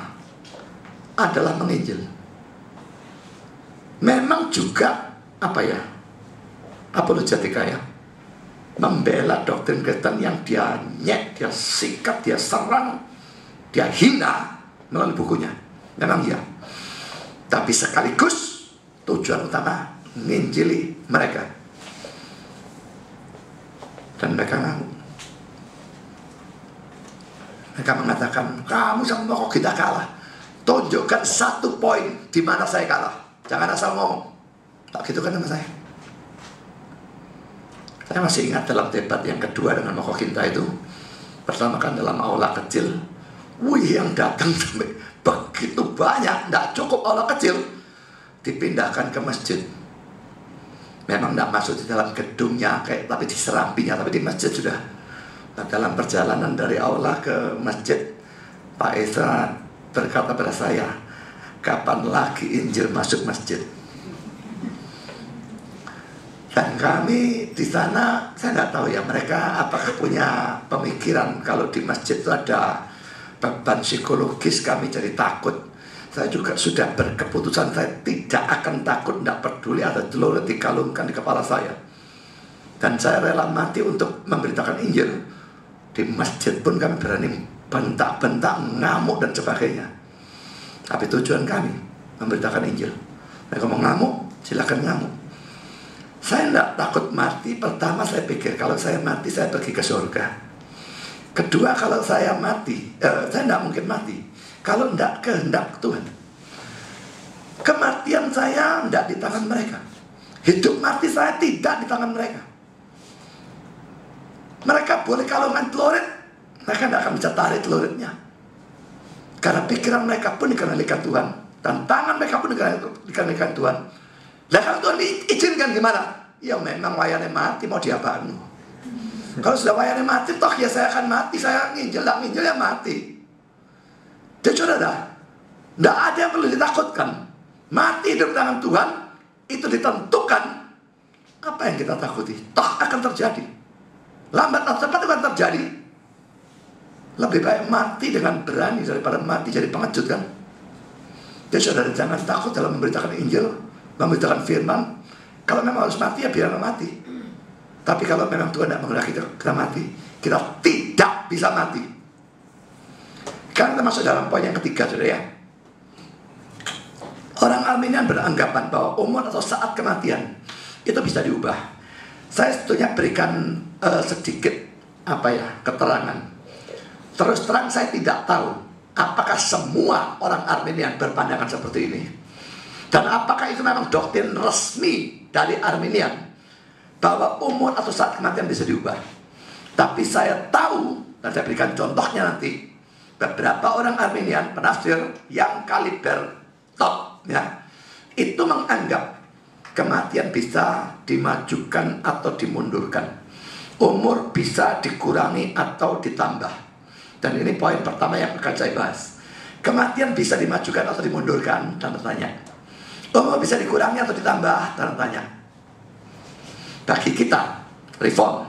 adalah menginjil. Memang juga apologetika ya, membela doktrin Kristen yang dia nyek, dia sikat, dia serang, dia hina melalui bukunya. Memang ya. Tapi sekaligus tujuan utama menginjili mereka. Dan mereka ngamuk. Mereka mengatakan, kamu sama kok kita kalah. Tunjukkan 1 poin di mana saya kalah. Jangan asal ngomong. Tak gitu kan sama saya. Saya masih ingat dalam debat yang kedua dengan Moko Ginta itu. Pertama kan dalam aula kecil. Wih, yang datang sampai begitu banyak. Tidak cukup aula kecil, dipindahkan ke masjid. Memang tidak masuk di dalam gedungnya, tapi di serambinya, tapi di masjid sudah. Nah, dalam perjalanan dari aula ke masjid, Pak Esra berkata pada saya, kapan lagi Injil masuk masjid? Dan kami di sana, saya nggak tahu ya mereka apakah punya pemikiran kalau di masjid itu ada beban psikologis, kami jadi takut. Saya juga sudah berkeputusan saya tidak akan takut, tidak peduli ada celurit dikalungkan di kepala saya. Dan saya rela mati untuk memberitakan Injil. Di masjid pun kami berani bentak-bentak, ngamuk dan sebagainya. Tapi tujuan kami memberitakan Injil. Mereka mau ngamuk, silakan ngamuk. Saya tidak takut mati. Pertama saya pikir kalau saya mati saya pergi ke surga. Kedua, kalau saya mati, saya tidak mungkin mati kalau tidak kehendak Tuhan. Kematian saya tidak di tangan mereka. Hidup mati saya tidak di tangan mereka. Mereka boleh kalungan celurit, mereka tidak akan bisa tarik celuritnya. Karena pikiran mereka pun dikendalikan Tuhan, dan tangan mereka pun dikendalikan Tuhan. Dan kalau Tuhan diizinkan gimana? Ya memang wayane mati, mau diapain? Kalau sudah wayane mati, toh ya saya akan mati. Saya nginjil, tidak nginjil ya mati. Jadi saudara, tidak ada yang perlu ditakutkan. Mati hidup tangan Tuhan, itu ditentukan. Apa yang kita takuti? Toh akan terjadi. Lambat atau cepat akan terjadi. Lebih baik mati dengan berani daripada mati jadi pengecut kan. Jadi saudara jangan takut dalam memberitakan Injil, memberitakan firman. Kalau memang harus mati ya biarlah mati. Tapi kalau memang Tuhan tidak menghendaki kita mati, kita tidak bisa mati. Karena kita masuk dalam poin yang ketiga saudara ya. Orang Arminian beranggapan bahwa umur atau saat kematian itu bisa diubah. Saya sebetulnya berikan sedikit keterangan. Terus terang saya tidak tahu apakah semua orang Arminian berpandangan seperti ini. Dan apakah itu memang doktrin resmi dari Arminian bahwa umur atau saat kematian bisa diubah? Tapi saya tahu, dan saya berikan contohnya nanti, beberapa orang Arminian penafsir yang kaliber top, ya, itu menganggap kematian bisa dimajukan atau dimundurkan, umur bisa dikurangi atau ditambah. Dan ini poin pertama yang akan saya bahas. Kematian bisa dimajukan atau dimundurkan, tanda tanya. Umur bisa dikurangi atau ditambah, tanda tanya. Bagi kita reform,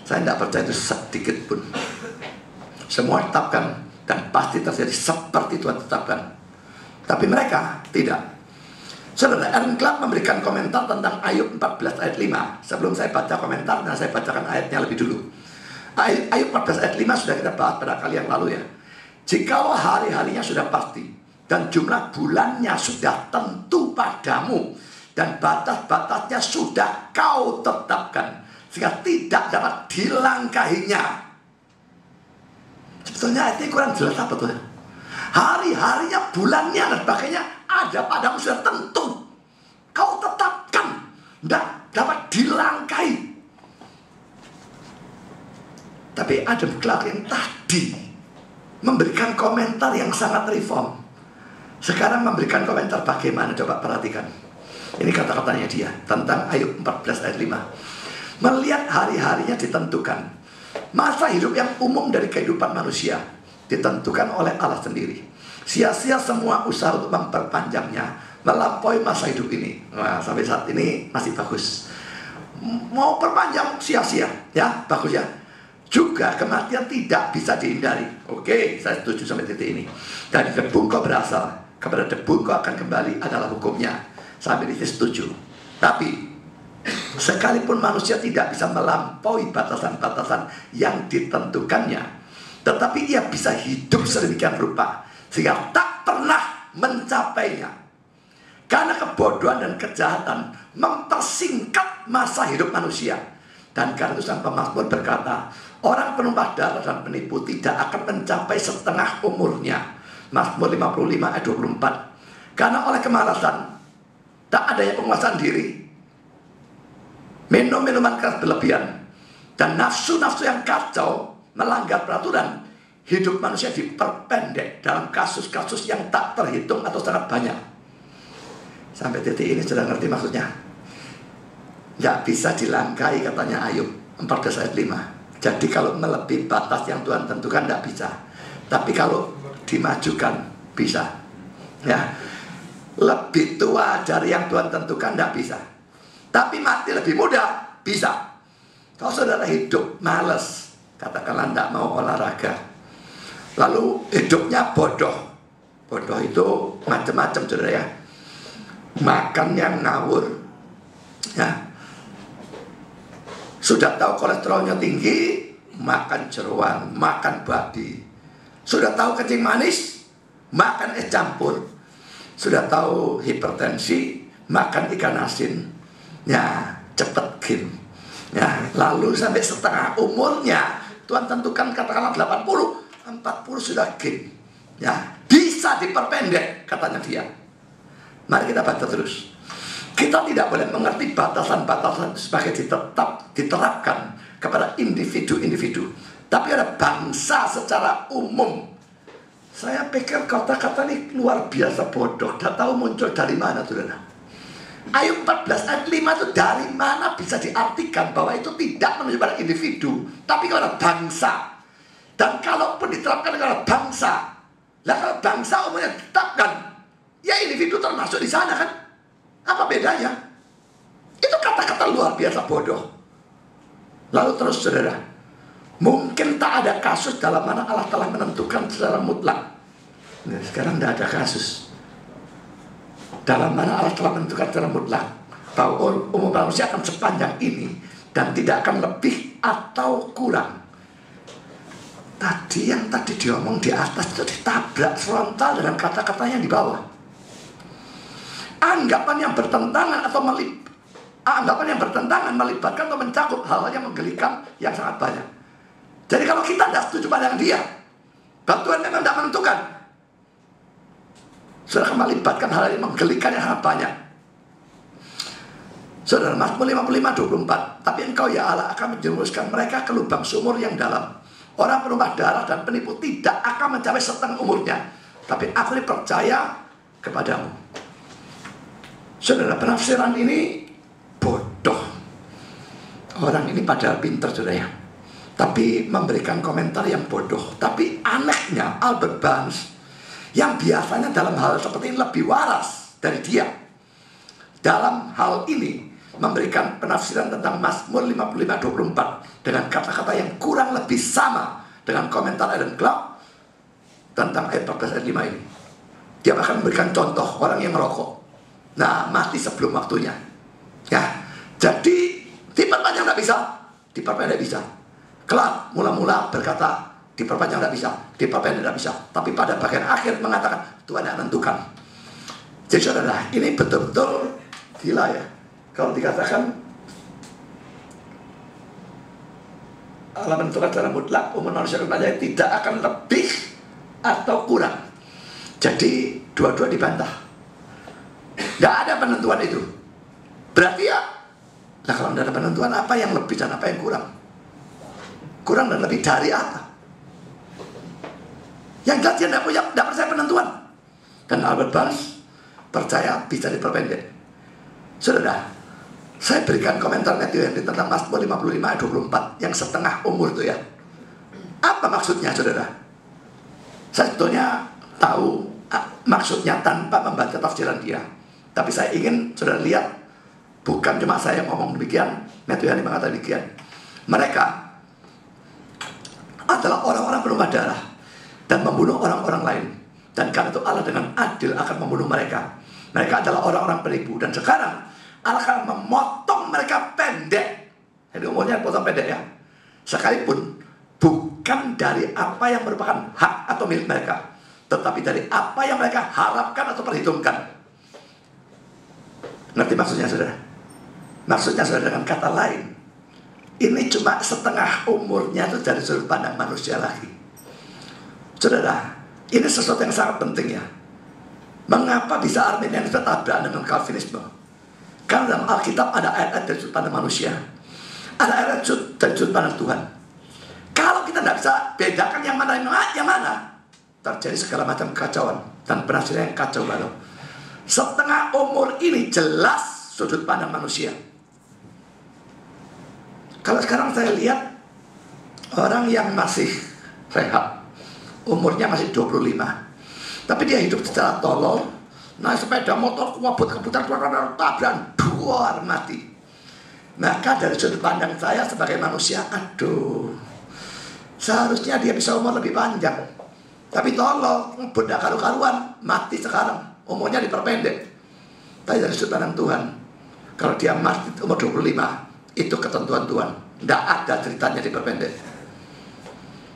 saya tidak percaya itu sedikit pun. Semua tetapkan, dan pasti terjadi seperti Tuhan tetapkan. Tapi mereka tidak. Saudara, Aaron Clark memberikan komentar tentang Ayub 14 ayat 5. Sebelum saya baca komentar, dan saya bacakan ayatnya lebih dulu. Ayub 14 ayat 5 sudah kita bahas pada kali yang lalu, ya. Jikalau hari-harinya sudah pasti, dan jumlah bulannya sudah tentu padamu, dan batas-batasnya sudah kau tetapkan, sehingga tidak dapat dilangkahinya. Sebetulnya ayatnya kurang jelas apa tuh? Hari-harinya, bulannya, dan sebagainya ada padamu sudah tentu, kau tetapkan, tidak dapat dilangkahi. Tapi Adam Clark yang tadi memberikan komentar yang sangat reform, sekarang memberikan komentar bagaimana? Coba perhatikan. Ini kata-katanya dia tentang Ayub 14 ayat 5. Melihat hari-harinya ditentukan, masa hidup yang umum dari kehidupan manusia ditentukan oleh Allah sendiri. Sia-sia semua usaha untuk memperpanjangnya, melampaui masa hidup ini. Nah, sampai saat ini masih bagus. Mau perpanjang sia-sia, ya, bagus ya. Juga kematian tidak bisa dihindari. Oke, saya setuju sampai titik ini. Dari debu kau berasal, kepada debu kau akan kembali adalah hukumnya. Sampai titik setuju. Tapi sekalipun manusia tidak bisa melampaui batasan-batasan yang ditentukannya, tetapi ia bisa hidup sedemikian rupa sehingga tak pernah mencapainya. Karena kebodohan dan kejahatan mempersingkat masa hidup manusia. Dan karena itu sang pemazmur berkata, orang penumpah darah dan penipu tidak akan mencapai setengah umurnya. Mazmur 55 ayat 24. Karena oleh kemalasan, tak adanya penguasaan diri, minum minuman keras berlebihan, dan nafsu-nafsu yang kacau melanggar peraturan, hidup manusia diperpendek dalam kasus-kasus yang tak terhitung atau sangat banyak. Sampai titik ini sudah ngerti maksudnya? Nggak bisa dilangkai, katanya Ayub 14 ayat 5. Jadi kalau melebihi batas yang Tuhan tentukan nggak bisa. Tapi kalau dimajukan bisa. Ya, lebih tua dari yang Tuhan tentukan nggak bisa. Tapi mati lebih muda bisa. Kalau saudara hidup males, katakanlah nggak mau olahraga, lalu hidupnya bodoh. Bodoh itu macam-macam, saudara, ya. Makan yang ngawur, ya. Sudah tahu kolesterolnya tinggi, makan jeroan, makan babi. Sudah tahu kencing manis, makan es campur. Sudah tahu hipertensi, makan ikan asin. Ya, cepet gin. Ya, lalu sampai setengah umurnya, Tuhan tentukan katakanlah 80, 40 sudah gin. Ya, bisa diperpendek, katanya dia. Mari kita baca terus. Kita tidak boleh mengerti batasan-batasan sebagai diterapkan kepada individu-individu, tapi ada bangsa secara umum. Saya pikir kata-kata ini luar biasa bodoh. Tidak tahu muncul dari mana, saudara. Ayub 14 ayat 5 itu dari mana bisa diartikan bahwa itu tidak menunjuk pada individu, tapi kepada bangsa. Dan kalaupun diterapkan kepada bangsa, lah kalau bangsa umumnya ditetapkan, ya individu termasuk di sana, kan? Apa bedanya? Itu kata-kata luar biasa bodoh. Lalu terus, saudara, mungkin tak ada kasus dalam mana Allah telah menentukan secara mutlak. Nah, sekarang tidak ada kasus dalam mana Allah telah menentukan secara mutlak bahwa umur manusia akan sepanjang ini dan tidak akan lebih atau kurang. Tadi yang tadi diomong di atas itu ditabrak frontal dengan kata-katanya di bawah. Anggapan yang bertentangan atau melibatkan atau mencakup hal-hal yang menggelikan yang sangat banyak. Jadi kalau kita tidak setuju pandangan dia, bahwa Tuhan memang tidak menentukan Saudara akan melibatkan hal yang menggelikan yang sangat banyak. Saudara, Mazmur 55:24, tapi Engkau ya Allah akan menjerumuskan mereka ke lubang sumur yang dalam. Orang penumpah darah dan penipu tidak akan mencapai setengah umurnya, tapi aku ini percaya kepadamu. Saudara, penafsiran ini bodoh. Orang ini padahal pintar, saudara ya, tapi memberikan komentar yang bodoh. Tapi anehnya Albert Barnes, yang biasanya dalam hal seperti ini lebih waras dari dia, dalam hal ini memberikan penafsiran tentang Mazmur 55:24 dengan kata-kata yang kurang lebih sama dengan komentar Ellen Clark tentang ayat 14 ayat 5 ini. Dia bahkan memberikan contoh orang yang merokok, nah mati sebelum waktunya. Ya, jadi diperpanjang tidak bisa, diperpanjang tidak bisa. Clark mula-mula berkata diperpanjang tidak bisa, diperpanjang tidak bisa, tapi pada bagian akhir mengatakan Tuhan yang menentukan. Jadi saudara, ini betul-betul gila ya. Kalau dikatakan Allah menentukan secara mutlak, umur manusia kepadanya tidak akan lebih atau kurang. Jadi dua-dua dibantah. Tidak ada penentuan itu. Berarti ya, nah kalau tidak ada penentuan, apa yang lebih dan apa yang kurang? Kurang dan lebih dari apa? Yang jelas dia tidak percaya penentuan. Dan Albert Barnes percaya bisa diperpendek. Saudara, saya berikan komentar Matthew Henry tentang Mazmur 55:24 yang setengah umur itu ya. Apa maksudnya, saudara? Saya sebetulnya tahu maksudnya tanpa membaca tafsiran dia. Tapi saya ingin saudara lihat, bukan cuma saya yang ngomong demikian, Matthew Henry mengatakan demikian. Mereka adalah orang-orang penumpah darah dan membunuh orang-orang lain. Dan karena itu Allah dengan adil akan membunuh mereka. Mereka adalah orang-orang penipu. Dan sekarang Allah akan memotong mereka pendek. Jadi umurnya potong pendek ya. Sekalipun bukan dari apa yang merupakan hak atau milik mereka, tetapi dari apa yang mereka harapkan atau perhitungkan. Ngerti maksudnya, saudara? Maksudnya, saudara, dengan kata lain, ini cuma setengah umurnya itu dari sudut pandang manusia lagi. Saudara, ini sesuatu yang sangat penting ya. Mengapa bisa Arminianisme tabrakan dengan Calvinisme? Karena dalam Alkitab ada ayat-ayat dari sudut pandang manusia, ada ayat dari sudut pandang Tuhan. Kalau kita tidak bisa bedakan yang mana, terjadi segala macam kekacauan dan penafsiran yang kacau balau. Setengah umur ini jelas sudut pandang manusia. Kalau sekarang saya lihat orang yang masih sehat, umurnya masih 25, tapi dia hidup secara tolol, naik sepeda motor, kebut-kebutan, tabrakan, duar, mati. Maka dari sudut pandang saya sebagai manusia, aduh, seharusnya dia bisa umur lebih panjang. Tapi tolol, benda karu-karuan, mati sekarang, umurnya diperpendek. Tapi dari sudut pandang Tuhan, kalau dia mati umur 25, itu ketentuan Tuhan. Tidak ada ceritanya diperpendek.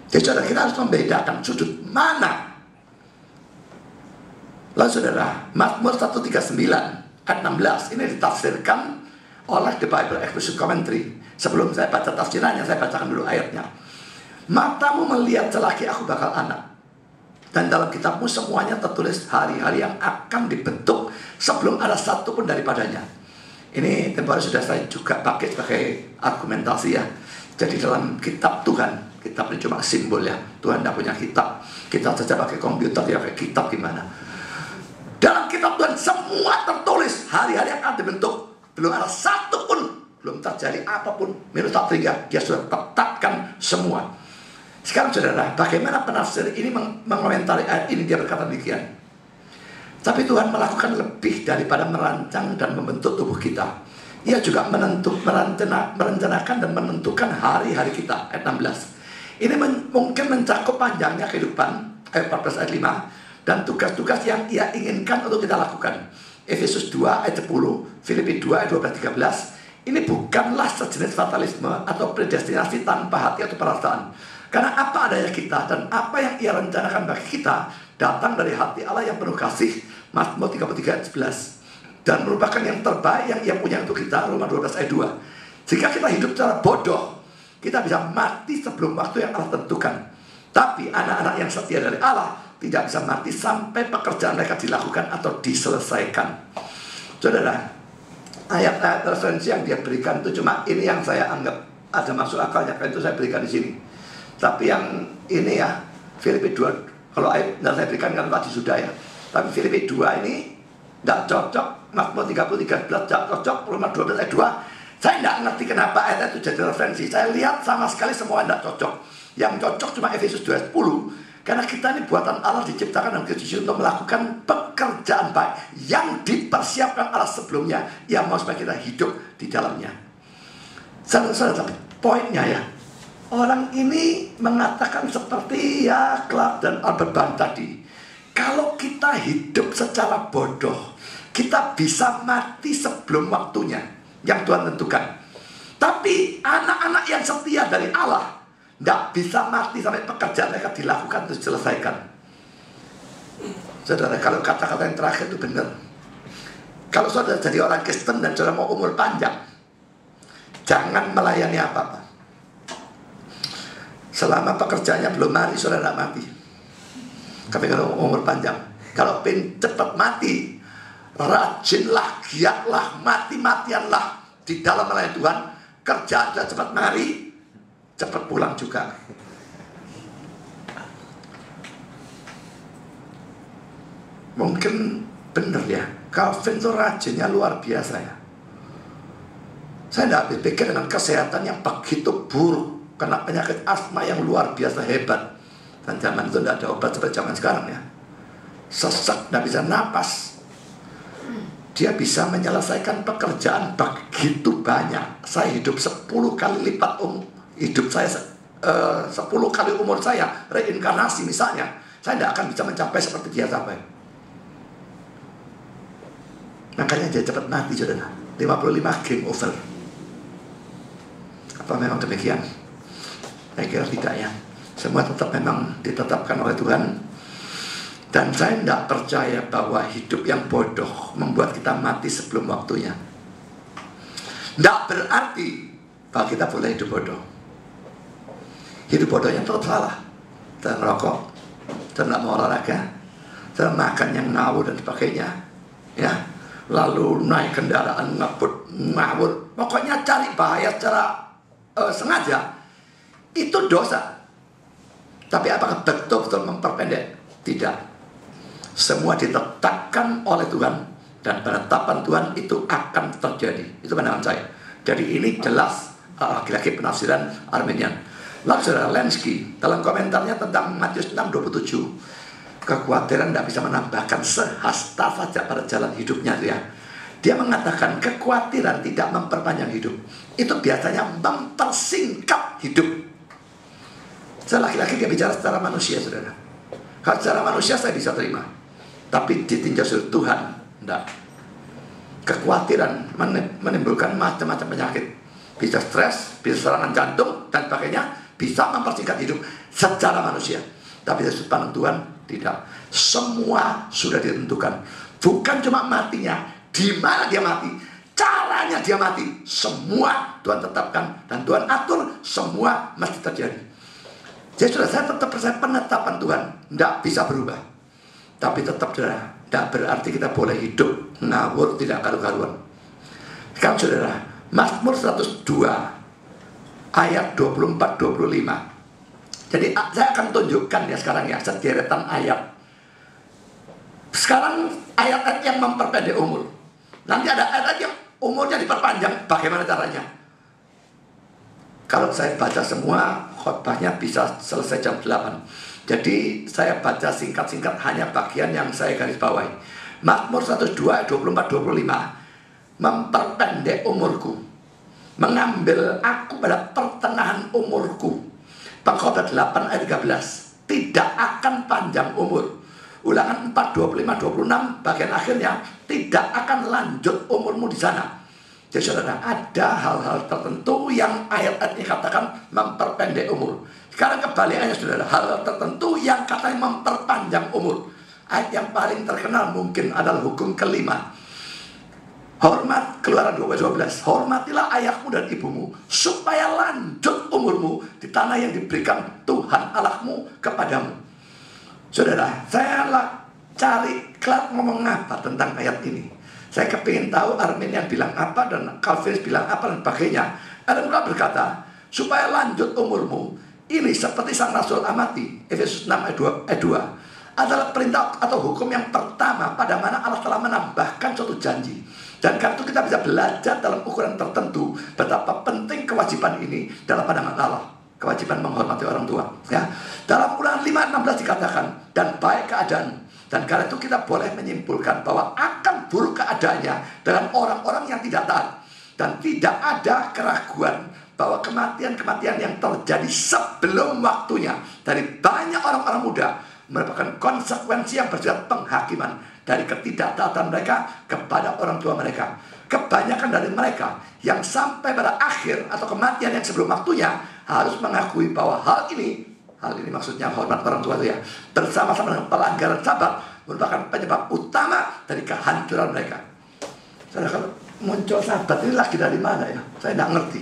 Jadi saudara, kita harus membedakan sudut mana. Lalu saudara, Mazmur 139 ayat 16 ini ditafsirkan oleh The Bible Explicit Commentary. Sebelum saya baca tafsirannya, saya bacakan dulu ayatnya. Matamu melihat selagi aku bakal anak, dan dalam kitabmu semuanya tertulis hari-hari yang akan dibentuk sebelum ada satu pun daripadanya. Ini tempoh sudah saya juga pakai sebagai argumentasi ya. Jadi dalam kitab Tuhan, kitab ini cuma simbol ya. Tuhan tidak punya kitab. Kita saja pakai komputer, dia pakai kitab gimana. Dalam kitab Tuhan semua tertulis hari-hari yang akan dibentuk. Belum ada satu pun, belum terjadi apapun. Menurut Tatriga, dia sudah tetapkan semua. Sekarang saudara, bagaimana penafsir ini mengomentari ayat ini? Dia berkata demikian. Tapi Tuhan melakukan lebih daripada merancang dan membentuk tubuh kita. Ia juga merencanakan dan menentukan hari-hari kita. Ayat 16. Ini mungkin mencakup panjangnya kehidupan. Ayat 14 ayat 5. Dan tugas-tugas yang ia inginkan untuk kita lakukan. Efesus 2 ayat 10, Filipi 2 ayat 12-13. Ini bukanlah sejenis fatalisme atau predestinasi tanpa hati atau perasaan. Karena apa adanya kita dan apa yang ia rencanakan bagi kita datang dari hati Allah yang penuh kasih. Mazmur 33 ayat 11. Dan merupakan yang terbaik yang ia punya untuk kita. Roma 12 ayat 2. Jika kita hidup secara bodoh, kita bisa mati sebelum waktu yang Allah tentukan. Tapi anak-anak yang setia dari Allah tidak bisa mati sampai pekerjaan mereka dilakukan atau diselesaikan. Saudara, ayat-ayat referensi yang dia berikan itu cuma ini yang saya anggap ada masuk akalnya, karena itu saya berikan di sini. Tapi yang ini ya, Filipi 2, kalau ayat yang saya berikan kan tadi sudah ya. Tapi Filipi 2 ini tidak cocok. Mazmur 30:13 tidak cocok. Roma 12 ayat 2. Saya tidak ngerti kenapa ayat itu jadi referensi. Saya lihat sama sekali semua tidak cocok. Yang cocok cuma Efesus 2:10. Karena kita ini buatan Allah, diciptakan dalam Kristus untuk melakukan pekerjaan baik yang dipersiapkan Allah sebelumnya, yang mau supaya kita hidup di dalamnya. Saudara, poinnya ya, orang ini mengatakan seperti ya Clark dan Albert Barnes tadi, kalau kita hidup secara bodoh, kita bisa mati sebelum waktunya yang Tuhan tentukan. Tapi anak-anak yang setia dari Allah tidak bisa mati sampai pekerjaan mereka dilakukan terus diselesaikan. Saudara, kalau kata-kata yang terakhir itu benar. Kalau saudara jadi orang Kristen dan saudara mau umur panjang, jangan melayani apa-apa. Selama pekerjaannya belum mati, saudara tidak mati. Tapi kalau umur panjang, kalau pengen cepat mati, rajinlah, giatlah, mati-matianlah di dalam melayani Tuhan. Kerjaan sudah cepat mari, cepat pulang juga. Mungkin benar ya, Calvin itu rajinnya luar biasa ya. Saya tidak habis pikir dengan kesehatan yang begitu buruk, kena penyakit asma yang luar biasa hebat. Dan zaman itu tidak ada obat seperti zaman sekarang ya. Sesak, tidak bisa napas. Dia bisa menyelesaikan pekerjaan begitu banyak. Saya hidup 10 kali lipat hidup saya 10 kali umur saya, reinkarnasi misalnya, saya tidak akan bisa mencapai seperti dia sampai. Makanya dia cepat mati, saudara. 55 game over. Apa memang demikian? Saya kira tidak ya. Semua tetap memang ditetapkan oleh Tuhan. Dan saya tidak percaya bahwa hidup yang bodoh membuat kita mati sebelum waktunya. Tidak berarti bahwa kita boleh hidup bodoh. Hidup bodohnya tetap salah. Kita merokok, kita tidak mau olahraga, kita makan yang ngawur dan sebagainya, ya. Lalu naik kendaraan ngebut, ngawur, pokoknya cari bahaya secara sengaja. Itu dosa. Tapi apakah betul-betul memperpendek? Tidak. Semua ditetapkan oleh Tuhan, dan penetapan Tuhan itu akan terjadi. Itu pandangan saya. Jadi ini jelas lagi-lagi penafsiran Arminian. Lalu saudara Lenski dalam komentarnya tentang Matius 6:27, kekhawatiran tidak bisa menambahkan sehasta saja pada jalan hidupnya dia. Dia mengatakan kekhawatiran tidak memperpanjang hidup. Itu biasanya mempersingkat hidup. Laki-laki dia bicara secara manusia, saudara. Kalau secara manusia saya bisa terima, tapi ditinjau oleh Tuhan, tidak. Kekhawatiran menimbulkan macam-macam penyakit. Bisa stres, bisa serangan jantung, dan sebagainya. Bisa mempersingkat hidup secara manusia. Tapi dari sudut pandang Tuhan, tidak. Semua sudah ditentukan. Bukan cuma matinya, di mana dia mati, caranya dia mati, semua Tuhan tetapkan. Dan Tuhan atur, semua mesti terjadi. Jadi saudara, saya tetap percaya penetapan Tuhan tidak bisa berubah. Tapi tetap saudara, tidak berarti kita boleh hidup ngawur, tidak karu-karuan. Sekarang saudara, Mazmur 102 ayat 24-25. Jadi saya akan tunjukkan ya sekarang ya, sederetan ayat. Sekarang ayat-ayat yang memperpendek umur. Nanti ada ayat yang umurnya diperpanjang. Bagaimana caranya? Kalau saya baca semua, khotbahnya bisa selesai jam 8. Jadi saya baca singkat-singkat hanya bagian yang saya garis bawahi. Mazmur 102 ayat 24-25. Memperpendek umurku, mengambil aku pada pertengahan umurku. Pengkhotbah 8 ayat 13. Tidak akan panjang umur. Ulangan 4, 25, 26 bagian akhirnya, tidak akan lanjut umurmu di sana. Jadi saudara, ada hal-hal tertentu yang ayat-ayatnya katakan memperpendek umur. Sekarang kebalikannya saudara, hal-hal tertentu yang katanya memperpanjang umur. Ayat yang paling terkenal mungkin adalah hukum kelima. Hormat, Keluaran 12. Hormatilah ayahmu dan ibumu, supaya lanjut umurmu di tanah yang diberikan Tuhan Allahmu kepadamu. Saudara, saya cari Clark ngomong apa tentang ayat ini. Saya kepingin tahu Arminian bilang apa dan Calvinis bilang apa dan sebagainya. Adam Clark berkata, supaya lanjut umurmu, ini seperti sang Rasul amati, Efesus 6 ayat 2, adalah perintah atau hukum yang pertama pada mana Allah telah menambahkan suatu janji. Dan karena itu kita bisa belajar dalam ukuran tertentu betapa penting kewajiban ini dalam pandangan Allah. Kewajiban menghormati orang tua, ya. Dalam Ulangan 5:16 dikatakan, dan baik keadaan. Dan karena itu kita boleh menyimpulkan bahwa akan buruk keadaannya dengan orang-orang yang tidak taat. Dan tidak ada keraguan bahwa kematian-kematian yang terjadi sebelum waktunya dari banyak orang-orang muda merupakan konsekuensi yang bersifat penghakiman dari ketidaktaatan mereka kepada orang tua mereka. Kebanyakan dari mereka yang sampai pada akhir atau kematian yang sebelum waktunya harus mengakui bahwa hal ini maksudnya hormat orang tua itu ya, bersama-sama dengan pelanggaran sabat merupakan penyebab utama dari kehancuran mereka. Saudara, kalau muncul sabat ini lagi dari mana ya? Saya tidak ngerti.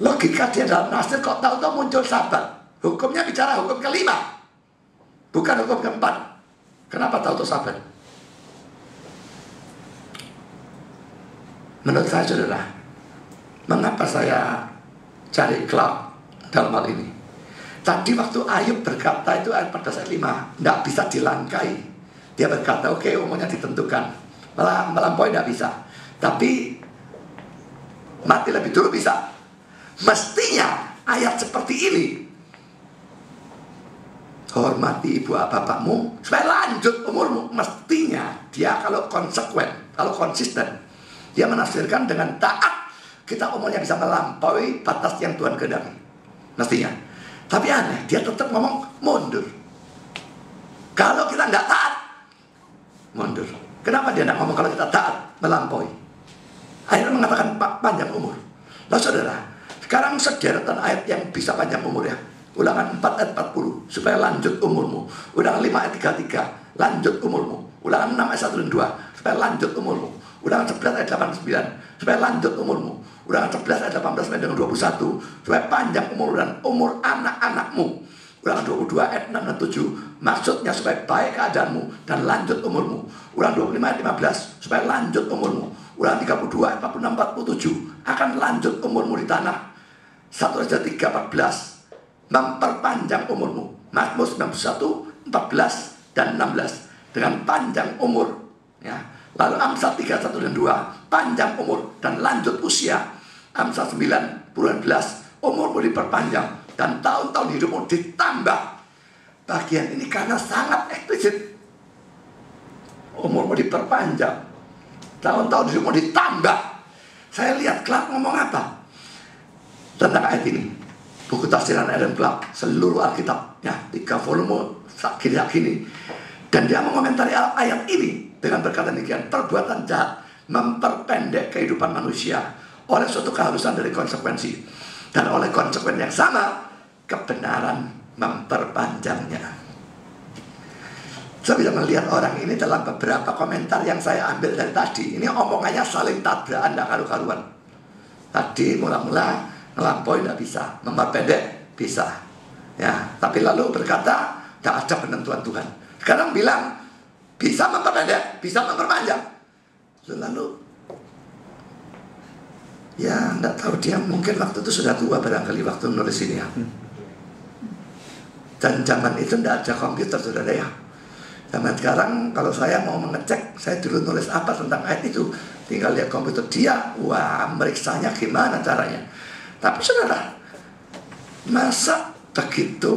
Logika dia dalam Nasir kok tahu-tahu muncul sabat. Hukumnya bicara hukum kelima, bukan hukum keempat. Kenapa tahu-tahu sabat? Menurut saya, saudara, mengapa saya cari Clark dalam hal ini? Tadi waktu Ayub berkata itu ayat 14 ayat 5, tidak bisa dilangkai. Dia berkata, oke, umurnya ditentukan, melampaui tidak bisa, tapi mati lebih dulu bisa. Mestinya ayat seperti ini, hormati ibu bapakmu supaya lanjut umurmu. Mestinya dia kalau konsekuen, kalau konsisten, dia menafsirkan dengan taat kita umurnya bisa melampaui batas yang Tuhan kehendaki. Mestinya. Tapi aneh, dia tetap ngomong mundur. Kalau kita tidak taat, mundur. Kenapa dia tidak ngomong kalau kita taat, melampaui? Akhirnya mengatakan panjang umur. Nah saudara, sekarang sederetan ayat yang bisa panjang umur ya. Ulangan 4 ayat 40, supaya lanjut umurmu. Ulangan 5 ayat 33, lanjut umurmu. Ulangan 6 ayat 1 dan 2, supaya lanjut umurmu. Ulangan 11 ayat 89, supaya lanjut umurmu. Ulangan 11 ayat 18 sampai dengan 21, supaya panjang umur dan umur anak-anakmu. Ulangan 22 ayat 6 dan 7, maksudnya supaya baik keadaanmu dan lanjut umurmu. Ulangan 25 ayat 15, supaya lanjut umurmu. Ulangan 32 ayat 46 47, akan lanjut umurmu di tanah. 1 Raja 3 14, memperpanjang umurmu. Mazmur 91 14 dan 16, dengan panjang umur, ya. Lalu Amsal 3 1 dan 2, panjang umur dan lanjut usia. Amsal 9 11, umurmu diperpanjang dan tahun-tahun hidupmu ditambah. Bagian ini karena sangat eksplisit. Umurmu diperpanjang, tahun-tahun hidupmu ditambah. Saya lihat Clark ngomong apa tentang ayat ini. Buku tafsiran Adam Clark, seluruh Alkitabnya 3 volume gini. Dan dia mengomentari ayat ini dengan berkata demikian, perbuatan jahat memperpendek kehidupan manusia oleh suatu keharusan dari konsekuensi, dan oleh konsekuensi yang sama kebenaran memperpanjangnya. Saya bisa melihat orang ini dalam beberapa komentar yang saya ambil dari tadi. Ini omongannya saling tabrakan, tidak karu-karuan. Tadi mula-mula melampaui tidak bisa, memperpendek bisa, ya. Tapi lalu berkata tidak ada penentuan Tuhan. Sekarang bilang bisa memperpendek, bisa memperpanjang. Lalu ya tidak tahu, dia mungkin waktu itu sudah tua barangkali waktu nulis ini ya. Dan zaman itu tidak ada komputer, saudara ya. Zaman sekarang kalau saya mau mengecek, saya dulu nulis apa tentang ayat itu, tinggal lihat komputer dia, wah meriksanya gimana caranya. Tapi saudara, masa begitu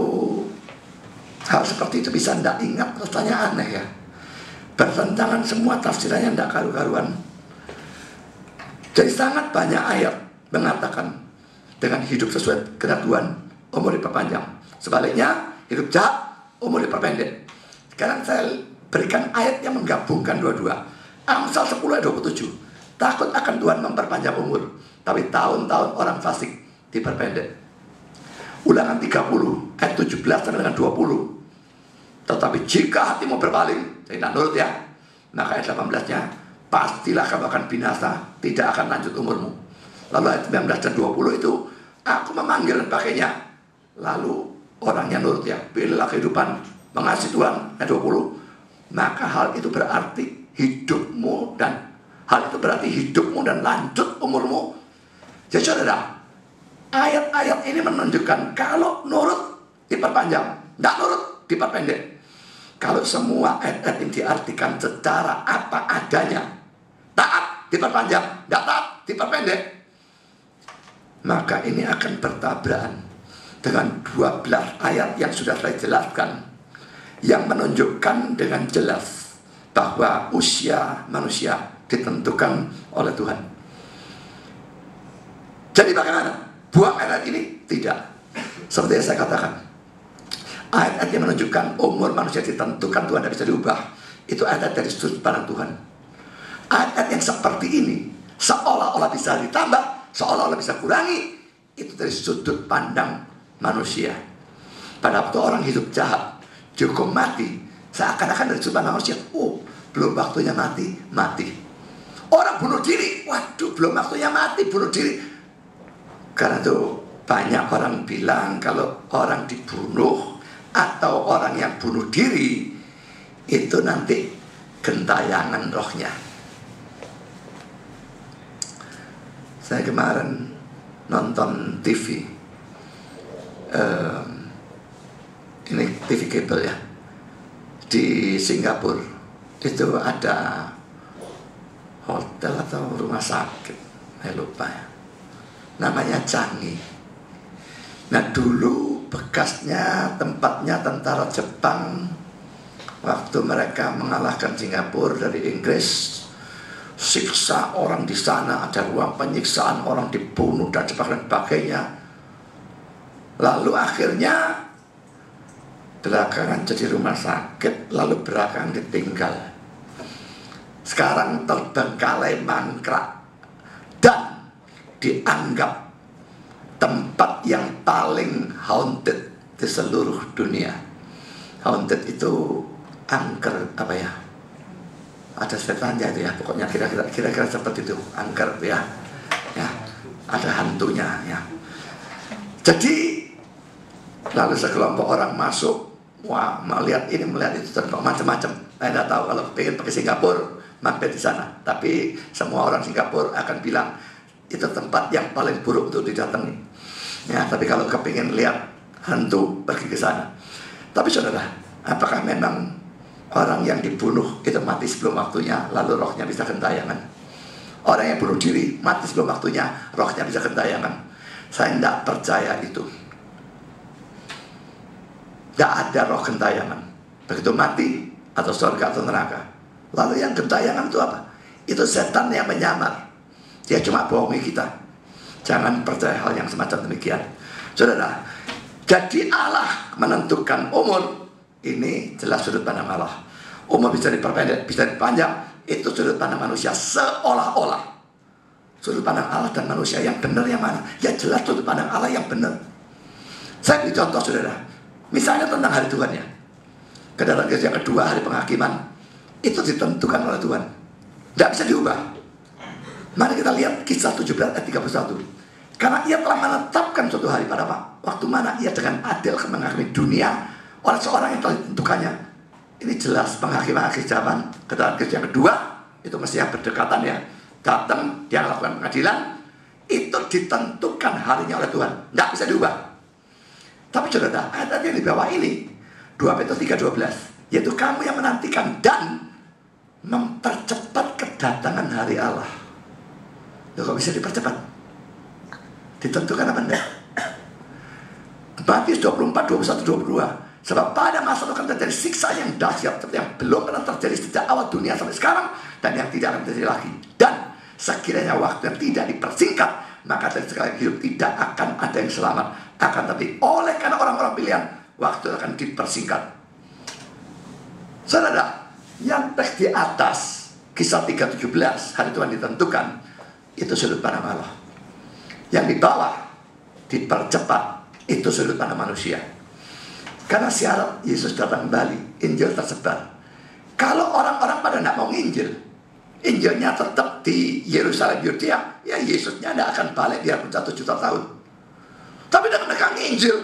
hal seperti itu bisa tidak ingat? Rasanya aneh ya. Bertentangan semua tafsirannya, tidak karu-karuan. Jadi sangat banyak ayat mengatakan dengan hidup sesuai kehendak Tuhan, umur diperpanjang. Sebaliknya, hidup jahat, umur diperpendek. Sekarang saya berikan ayat yang menggabungkan dua-dua. Amsal 10 ayat 27, takut akan Tuhan memperpanjang umur, tapi tahun-tahun orang fasik diperpendek. Ulangan 30 ayat 17 sampai dengan 20, tetapi jika hatimu berpaling, tidak nurut ya, maka ayat 18-nya, pastilah kamu akan binasa, tidak akan lanjut umurmu. Lalu ayat 19 dan 20 itu, aku memanggil dan pakainya, lalu orangnya nurut ya, pilihlah kehidupan mengasihi Tuhan, ayat 20, maka hal itu berarti hidupmu dan lanjut umurmu. Jadi saudara, ayat-ayat ini menunjukkan kalau nurut diperpanjang, tidak nurut diperpendek. Kalau semua ayat-ayat ini diartikan secara apa adanya, taat diperpanjang, tidak taat diperpendek, maka ini akan bertabrakan dengan 12 ayat yang sudah saya jelaskan, yang menunjukkan dengan jelas bahwa usia manusia ditentukan oleh Tuhan. Jadi bagaimana? Buang ayat ini? Tidak. Seperti yang saya katakan, ayat-ayat yang menunjukkan umur manusia ditentukan Tuhan, tidak bisa diubah. Itu ayat dari sudut pandang Tuhan. Ayat-ayat yang seperti ini seolah-olah bisa ditambah, seolah-olah bisa kurangi, itu dari sudut pandang manusia. Pada waktu orang hidup jahat, dihukum mati, seakan-akan dari sudut pandang manusia, oh, belum waktunya mati. Orang bunuh diri, waduh, belum waktunya mati, bunuh diri. Karena itu banyak orang bilang kalau orang dibunuh atau orang yang bunuh diri itu nanti gentayangan rohnya. Saya kemarin nonton TV, ini TV kabel ya, di Singapura itu ada hotel atau rumah sakit, saya lupa ya, namanya Changi. Nah dulu bekasnya, tempatnya tentara Jepang waktu mereka mengalahkan Singapura dari Inggris. Siksa orang di sana, ada ruang penyiksaan, orang dibunuh dan sebagainya. Lalu akhirnya belakangan jadi rumah sakit, lalu belakangan ditinggal. Sekarang terbengkalai mangkrak dan dianggap tempat yang paling haunted di seluruh dunia. Haunted itu angker apa ya? Ada setannya itu ya, pokoknya kira-kira seperti itu, angker ya, ada hantunya ya. Jadi lalu sekelompok orang masuk, wah, melihat ini melihat itu, tempat macam-macam. Saya tidak tahu, kalau pengen pergi Singapura mampir di sana, tapi semua orang Singapura akan bilang itu tempat yang paling buruk untuk didatangi. Ya, tapi kalau kepingin lihat hantu, pergi ke sana. Tapi saudara, apakah memang orang yang dibunuh itu mati sebelum waktunya, lalu rohnya bisa gentayangan? Orang yang bunuh diri mati sebelum waktunya, rohnya bisa gentayangan? Saya tidak percaya itu. Tidak ada roh gentayangan. Begitu mati, atau surga atau neraka. Lalu yang gentayangan itu apa? Itu setan yang menyamar. Dia cuma bohongi kita. Jangan percaya hal yang semacam demikian, saudara. Jadi Allah menentukan umur. Ini jelas sudut pandang Allah. Umur bisa diperpendek, bisa dipanjang. Itu sudut pandang manusia seolah-olah. Sudut pandang Allah dan manusia yang benar yang mana? Ya jelas sudut pandang Allah yang benar. Saya beri contoh saudara. Misalnya tentang hari Tuhan ya. Kedatangan Yesus yang kedua, hari penghakiman. Itu ditentukan oleh Tuhan. Tidak bisa diubah. Mari kita lihat Kisah 17 ayat 31. Karena ia telah menetapkan suatu hari pada waktu mana ia dengan adil menghakimi dunia oleh seorang yang telah ditentukannya. Ini jelas penghakiman akhir zaman. Kedatangan Yesus yang kedua itu mestinya berdekatan ya. Datang, dia melakukan pengadilan. Itu ditentukan harinya oleh Tuhan. Tidak bisa diubah. Tapi saudara, ayat yang di bawah ini 2 Petrus 3:12, yaitu kamu yang menantikan dan mempercepat kedatangan hari Allah. Loh, kok bisa dipercepat? Ditentukan apa enggak? Matius 24, 21, 22. Sebab pada masa itu akan terjadi siksa yang dahsyat seperti yang belum pernah terjadi sejak awal dunia sampai sekarang, dan yang tidak akan terjadi lagi. Dan sekiranya waktu yang tidak dipersingkat, maka dari segala hidup tidak akan ada yang selamat. Akan tapi oleh karena orang-orang pilihan, waktu akan dipersingkat. Saudara, yang teks di atas Kisah 3:17, hari Tuhan ditentukan, itu sudut pandang Allah. Yang di bawah dipercepat, itu sudut pandang manusia. Karena syarat Yesus datang kembali, Injil tersebar. Kalau orang-orang pada tidak mau nginjil, Injilnya tetap di Yerusalem, Yudea, ya Yesusnya tidak akan balik biarpun 1 juta tahun. Tapi dengan mereka nginjil,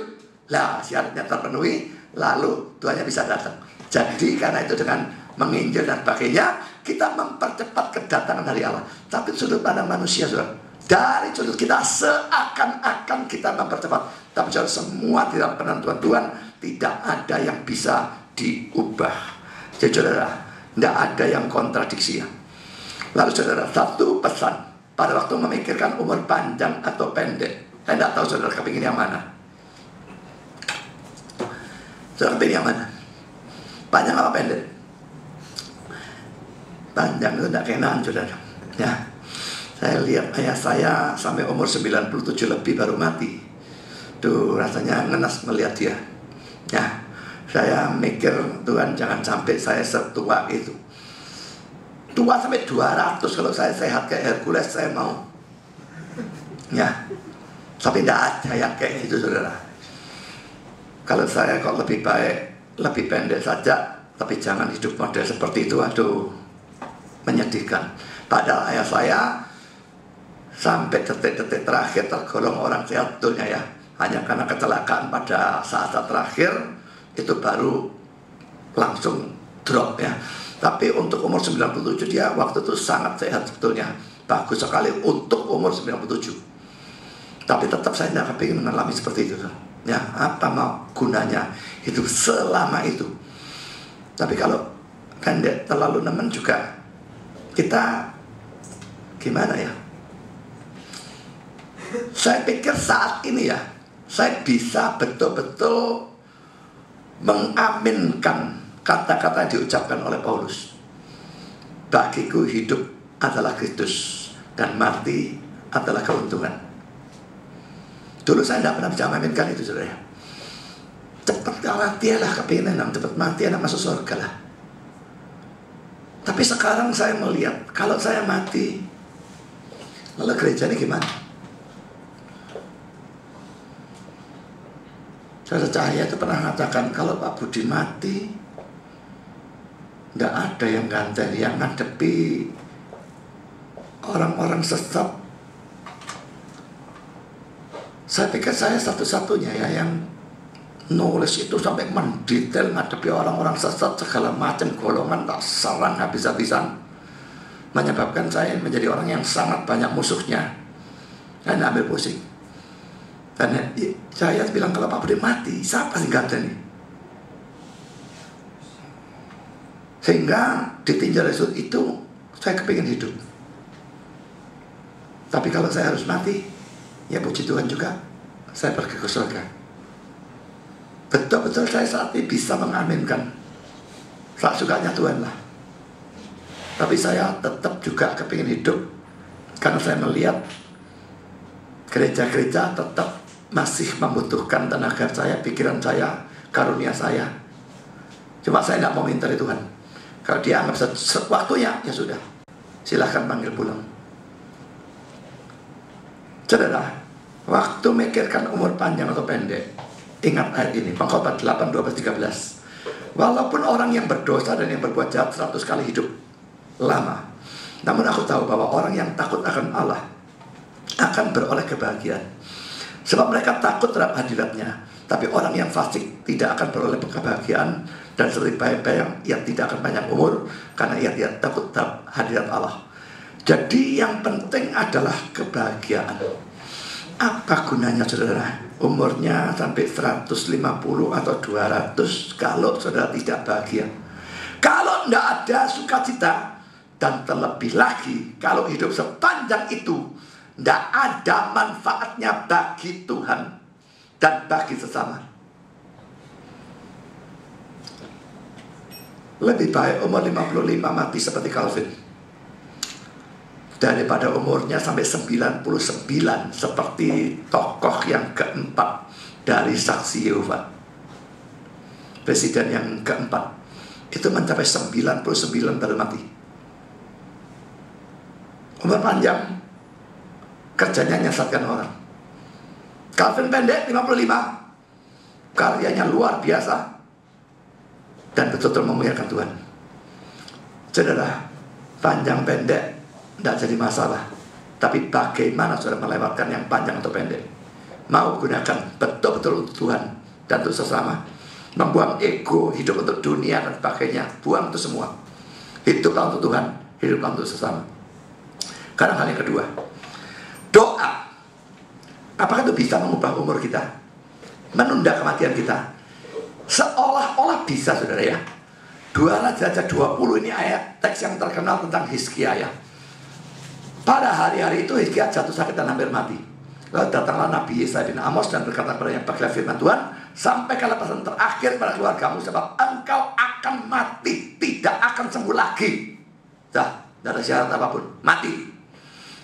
lah syaratnya terpenuhi, lalu Tuhannya bisa datang. Jadi karena itu dengan menginjil dan sebagainya, kita mempercepat kedatangan dari Allah. Tapi sudut pandang manusia, saudara, dari sudut kita seakan-akan kita mempercepat. Tapi saudara, semua dalam penentuan Tuhan, tidak ada yang bisa diubah. Jadi saudara, tidak ada yang kontradiksi ya. Lalu saudara, satu pesan pada waktu memikirkan umur panjang atau pendek. Saya tidak tahu saudara kepingin yang mana. Saudara kepingin yang mana? Panjang apa pendek? Panjang itu tidak kenaan saudara ya. Saya lihat ayah saya sampai umur 97 lebih baru mati. Tuh rasanya ngenas melihat dia ya. Saya mikir, Tuhan jangan sampai saya setua itu. Tua sampai 200, kalau saya sehat kayak Hercules saya mau ya. Tapi tidak ada yang kayak gitu saudara. Kalau saya kok lebih baik lebih pendek saja, tapi jangan hidup model seperti itu. Aduh, menyedihkan. Padahal ayah saya sampai detik-detik terakhir tergolong orang sehat betulnya ya. Hanya karena kecelakaan pada saat-saat terakhir itu baru langsung drop ya. Tapi untuk umur 97 dia waktu itu sangat sehat sebetulnya. Bagus sekali untuk umur 97. Tapi tetap saya tidak kepingin mengalami seperti itu ya. Apa mau gunanya hidup selama itu? Tapi kalau pendek terlalu nemen juga, kita gimana ya? Saya pikir saat ini ya, saya bisa betul-betul mengaminkan kata-kata yang diucapkan oleh Paulus. Bagiku hidup adalah Kristus dan mati adalah keuntungan. Dulu saya tidak pernah bisa mengaminkan itu saudara. Cepat mati lah, kepingin enak, cepat mati enak masuk surga lah. Tapi sekarang saya melihat, kalau saya mati, lalu gereja ini gimana? Saudara Cahaya itu pernah mengatakan, kalau Pak Budi mati, tidak ada yang ganteng, yang ngadepi orang-orang sesat. Saya pikir saya satu-satunya ya yang nulis itu sampai mendetail ngadepi orang-orang sesat segala macam golongan, tak serang habis-habisan, menyebabkan saya menjadi orang yang sangat banyak musuhnya. Saya ambil pusing. Dan saya bilang kalau Pak Budi mati, siapa sih ganteng ini? Sehingga ditinjau dari sudut itu saya kepingin hidup. Tapi kalau saya harus mati, ya puji Tuhan juga, saya pergi ke surga. Betul-betul saya saat ini bisa mengaminkan saat sukanya Tuhan lah. Tapi saya tetap juga kepingin hidup, karena saya melihat gereja-gereja tetap masih membutuhkan tenaga saya, pikiran saya, karunia saya. Cuma saya tidak mau minta dari Tuhan. Kalau dia anggap waktunya, ya sudah, silahkan panggil pulang. Saudara, waktu mikirkan umur panjang atau pendek, ingat ayat ini, Pengkhotbah 8, 12, 13. Walaupun orang yang berdosa dan yang berbuat jahat 100 kali hidup lama, namun aku tahu bahwa orang yang takut akan Allah akan beroleh kebahagiaan. Sebab mereka takut terhadap hadiratnya. Tapi orang yang fasik tidak akan beroleh kebahagiaan, dan seperti bayang-bayang ia tidak akan panjang umur, karena ia tidak takut terhadap hadirat Allah. Jadi yang penting adalah kebahagiaan. Apa gunanya saudara umurnya sampai 150 atau 200 kalau saudara tidak bahagia? Kalau tidak ada sukacita, dan terlebih lagi kalau hidup sepanjang itu tidak ada manfaatnya bagi Tuhan dan bagi sesama. Lebih baik umur 55 mati seperti Calvin daripada umurnya sampai 99 seperti tokoh yang keempat dari Saksi Yehova. Presiden yang keempat itu mencapai 99 baru mati. Umur panjang, kerjanya menyesatkan orang. Calvin pendek 55, karyanya luar biasa dan betul-betul memuliakan Tuhan. Saudara, panjang pendek tidak jadi masalah, tapi bagaimana saudara melewatkan yang panjang atau pendek. Mau gunakan betul-betul untuk Tuhan dan untuk sesama. membuang ego, hidup untuk dunia dan sebagainya. Buang itu semua. Hiduplah untuk Tuhan, hiduplah untuk sesama. Karena hal yang kedua, doa. Apakah itu bisa mengubah umur kita? Menunda kematian kita? Seolah-olah bisa, saudara ya. 2 Raja 20 ini ayat teks yang terkenal tentang Hizkia ya. Pada hari-hari itu Hizkia jatuh sakit dan hampir mati. Lalu datanglah Nabi Yesaya bin Amos dan berkata kepadanya, bagilah firman Tuhan, sampaikanlah pesan terakhir pada keluargamu, sebab engkau akan mati, tidak akan sembuh lagi. Dah, tidak ada syarat apapun, mati.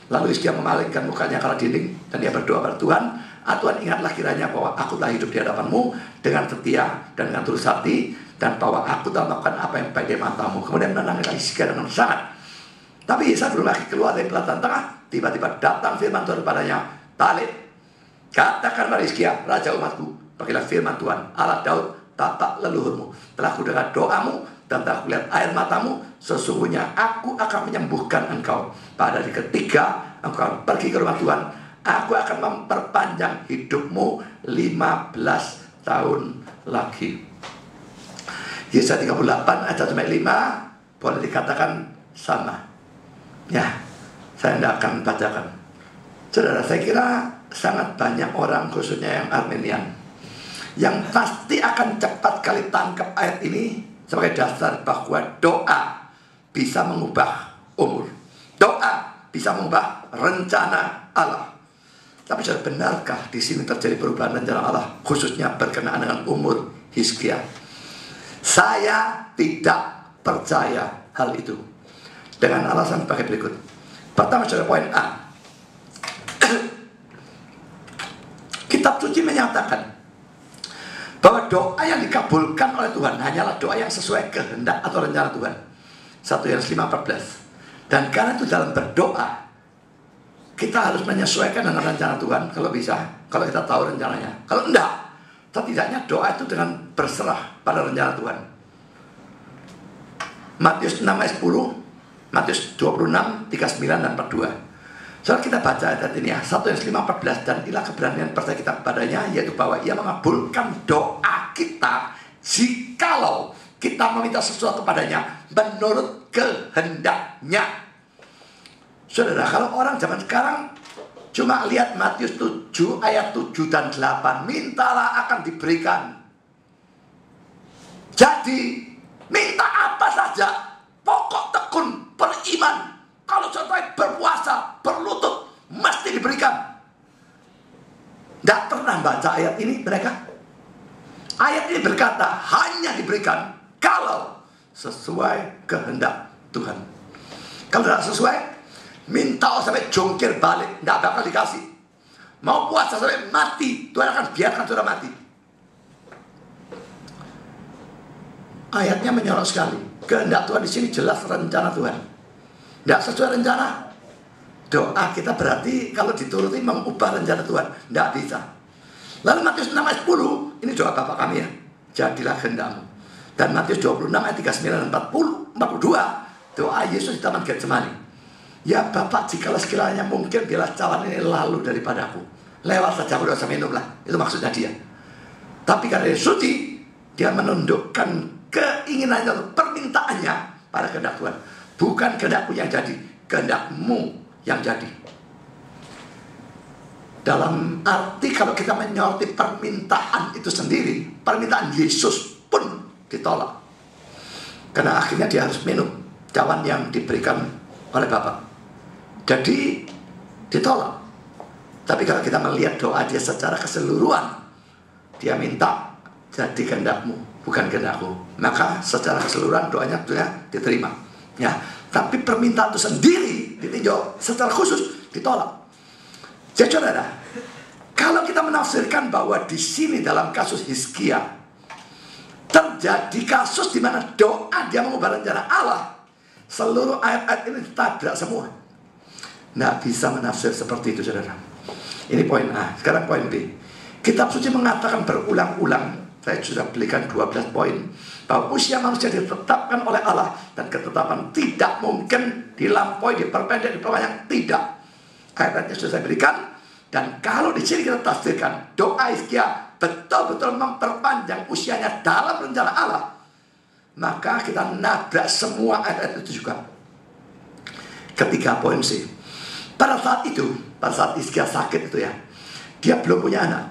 Lalu Hizkia memalingkan mukanya ke arah dinding dan dia berdoa pada Tuhan, Tuhan ingatlah kiranya bahwa aku telah hidup di hadapanmu dengan setia dan dengan tulus hati, dan bahwa aku telah melakukan apa yang baik di matamu. Kemudian menenangkan Hizkia dengan sangat. Tapi Yesaya belum lagi keluar dari pelataran tengah, tiba-tiba datang firman Tuhan kepadanya, Talib, katakan pada Hizkia, raja umatku, bagilah firman Tuhan, Allah Daud, Bapak leluhurmu, telah kudengar doamu dan telah kulihat air matamu. Sesungguhnya aku akan menyembuhkan engkau. Pada hari ketiga engkau akan pergi ke rumah Tuhan. Aku akan memperpanjang hidupmu 15 tahun lagi. Yesaya 38 ayat 1-5 boleh dikatakan sama. Ya, saya tidak akan bacakan. Saudara, saya kira sangat banyak orang, khususnya yang Armenian, yang pasti akan cepat kali tangkap ayat ini sebagai dasar bahwa doa bisa mengubah umur. Doa bisa mengubah rencana Allah. Tapi saudara, benarkah di sini terjadi perubahan rencana Allah, khususnya berkenaan dengan umur Hizkia? Saya tidak percaya hal itu, dengan alasan sebagai berikut. Pertama, saudara, poin A. Kitab suci menyatakan bahwa doa yang dikabulkan oleh Tuhan hanyalah doa yang sesuai kehendak atau rencana Tuhan. 1 Yohanes 5:14. Dan karena itu dalam berdoa kita harus menyesuaikan dengan rencana Tuhan kalau bisa, kalau kita tahu rencananya. Kalau enggak, setidaknya doa itu dengan berserah pada rencana Tuhan. Matius 6 ayat 10, Matius 26, 39 dan 42. Soal kita baca ayat ini ya, 1 Yohanes 5:14, dan inilah keberanian percaya kita kepadanya, yaitu bahwa ia mengabulkan doa kita jikalau kita meminta sesuatu kepadanya menurut kehendaknya. Saudara, kalau orang zaman sekarang cuma lihat Matius 7 ayat 7 dan 8, mintalah akan diberikan. Jadi minta apa saja, pokok tekun beriman. Kalau contohnya berpuasa, berlutut, mesti diberikan. Tidak pernah baca ayat ini mereka. Ayat ini berkata hanya diberikan kalau sesuai kehendak Tuhan. Kalau tidak sesuai, minta sampai jongkir balik, tidak bakal dikasih. Mau puasa sampai mati, Tuhan akan biarkan saudara mati. Ayatnya menyorot sekali. Kehendak Tuhan di sini jelas, rencana Tuhan. Tidak sesuai rencana, doa kita berarti kalau dituruti mengubah rencana Tuhan. Tidak bisa. Lalu Matius 6 ayat 10, ini doa Bapa kami ya, jadilah kehendakmu. Dan Matius 26 ayat 39 dan 42, doa Yesus di Taman Getsemani. Ya Bapak, jikalau sekiranya mungkin biarlah cawan ini lalu daripadaku. Lewat saja, aku dosa minumlah. Itu maksudnya dia. Tapi karena dia suci, dia menundukkan keinginannya, permintaannya pada kehendak Tuhan. Bukan kehendakku yang jadi, kehendakmu yang jadi. Dalam arti kalau kita menyoroti permintaan itu sendiri, permintaan Yesus pun ditolak. Karena akhirnya dia harus minum cawan yang diberikan oleh Bapa. Jadi ditolak. Tapi kalau kita melihat doa dia secara keseluruhan, dia minta jadi kehendakmu, bukan kehendakku. Maka secara keseluruhan doanya diterima. Ya, tapi permintaan itu sendiri ditinjau secara khusus ditolak. Jadi saudara, kalau kita menafsirkan bahwa di sini dalam kasus Hizkia terjadi kasus di mana doa dia mengubah rencana Allah, seluruh ayat-ayat ini ditabrak semua. Nggak bisa menafsir seperti itu, saudara. Ini poin A. Sekarang poin B. Kitab suci mengatakan berulang-ulang, saya sudah berikan 12 poin, bahwa usia manusia ditetapkan oleh Allah, dan ketetapan tidak mungkin dilampaui, diperpendek, diperpanjang, tidak. Ayatnya sudah saya berikan. Dan kalau di sini kita tafsirkan doa Hizkia betul-betul memperpanjang usianya dalam rencana Allah, maka kita nabrak semua ayat itu juga. Ketiga poin C. Pada saat Hizkia sakit itu ya, dia belum punya anak.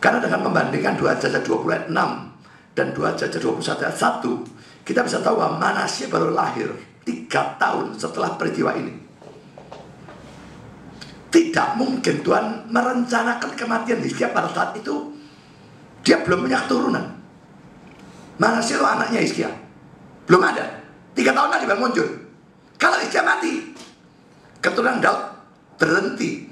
Karena dengan membandingkan 2 Raja 20 ayat 6 dan 2 Raja 21 ayat 1, kita bisa tahu bahwa Manasye baru lahir 3 tahun setelah peristiwa ini. Tidak mungkin Tuhan merencanakan kematian Hizkia pada saat itu. Dia belum punya keturunan. Manasye itu anaknya Hizkia, belum ada. 3 tahun lagi baru muncul. Kalau Hizkia mati, keturunan Daud berhenti.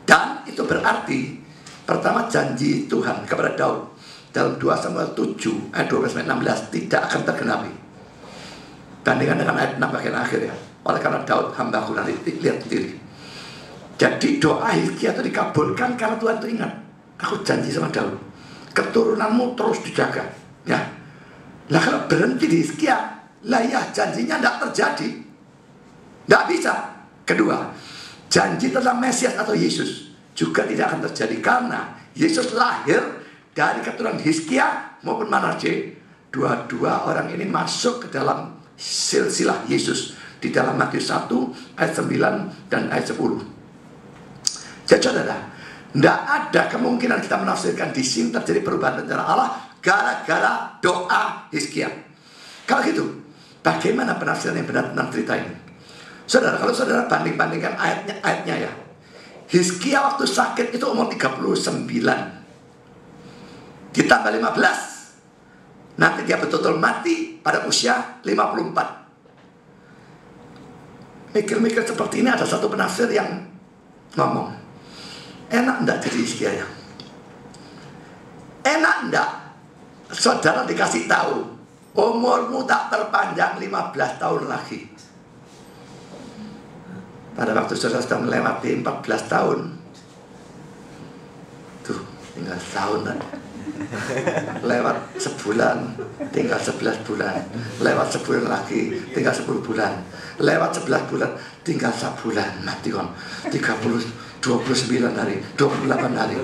Dan itu berarti, pertama, janji Tuhan kepada Daud dalam 2 Samuel 7 ayat 12-16 tidak akan tergenapi. Bandingkan dengan ayat 6 bagian akhir ya. Oleh karena Daud hambaku, nanti lihat sendiri. Jadi doa Hizkia itu dikabulkan karena Tuhan itu ingat, aku janji sama Daud, keturunanmu terus dijaga ya. Lah kalau berhenti di Hizkia, lah ya janjinya tidak terjadi, tidak bisa. Kedua, janji tentang Mesias atau Yesus juga tidak akan terjadi karena Yesus lahir dari keturunan Hizkia maupun Manasye. Dua-dua orang ini masuk ke dalam silsilah Yesus di dalam Matius 1 ayat 9 dan ayat 10. Jadi saudara, tidak ada kemungkinan kita menafsirkan di sini terjadi perubahan rencana Allah gara-gara doa Hizkia. Kalau gitu, bagaimana penafsiran yang benar tentang cerita ini? Saudara, kalau saudara bandingkan ayatnya ya, Hizkia waktu sakit itu umur 39 ditambah 15, nanti dia betul-betul mati pada usia 54. Mikir-mikir seperti ini, ada satu penafsir yang ngomong, enak enggak jadi Hizkia ya? Enak enggak saudara dikasih tahu umurmu tak terpanjang 15 tahun lagi, pada waktu saudara sudah melewati 14 tahun, tuh tinggal setahun kan? Lewat sebulan, tinggal 11 bulan. Lewat sebulan lagi, tinggal 10 bulan. Lewat 11 bulan, tinggal sebulan. Mati kan 29 hari, 28 hari.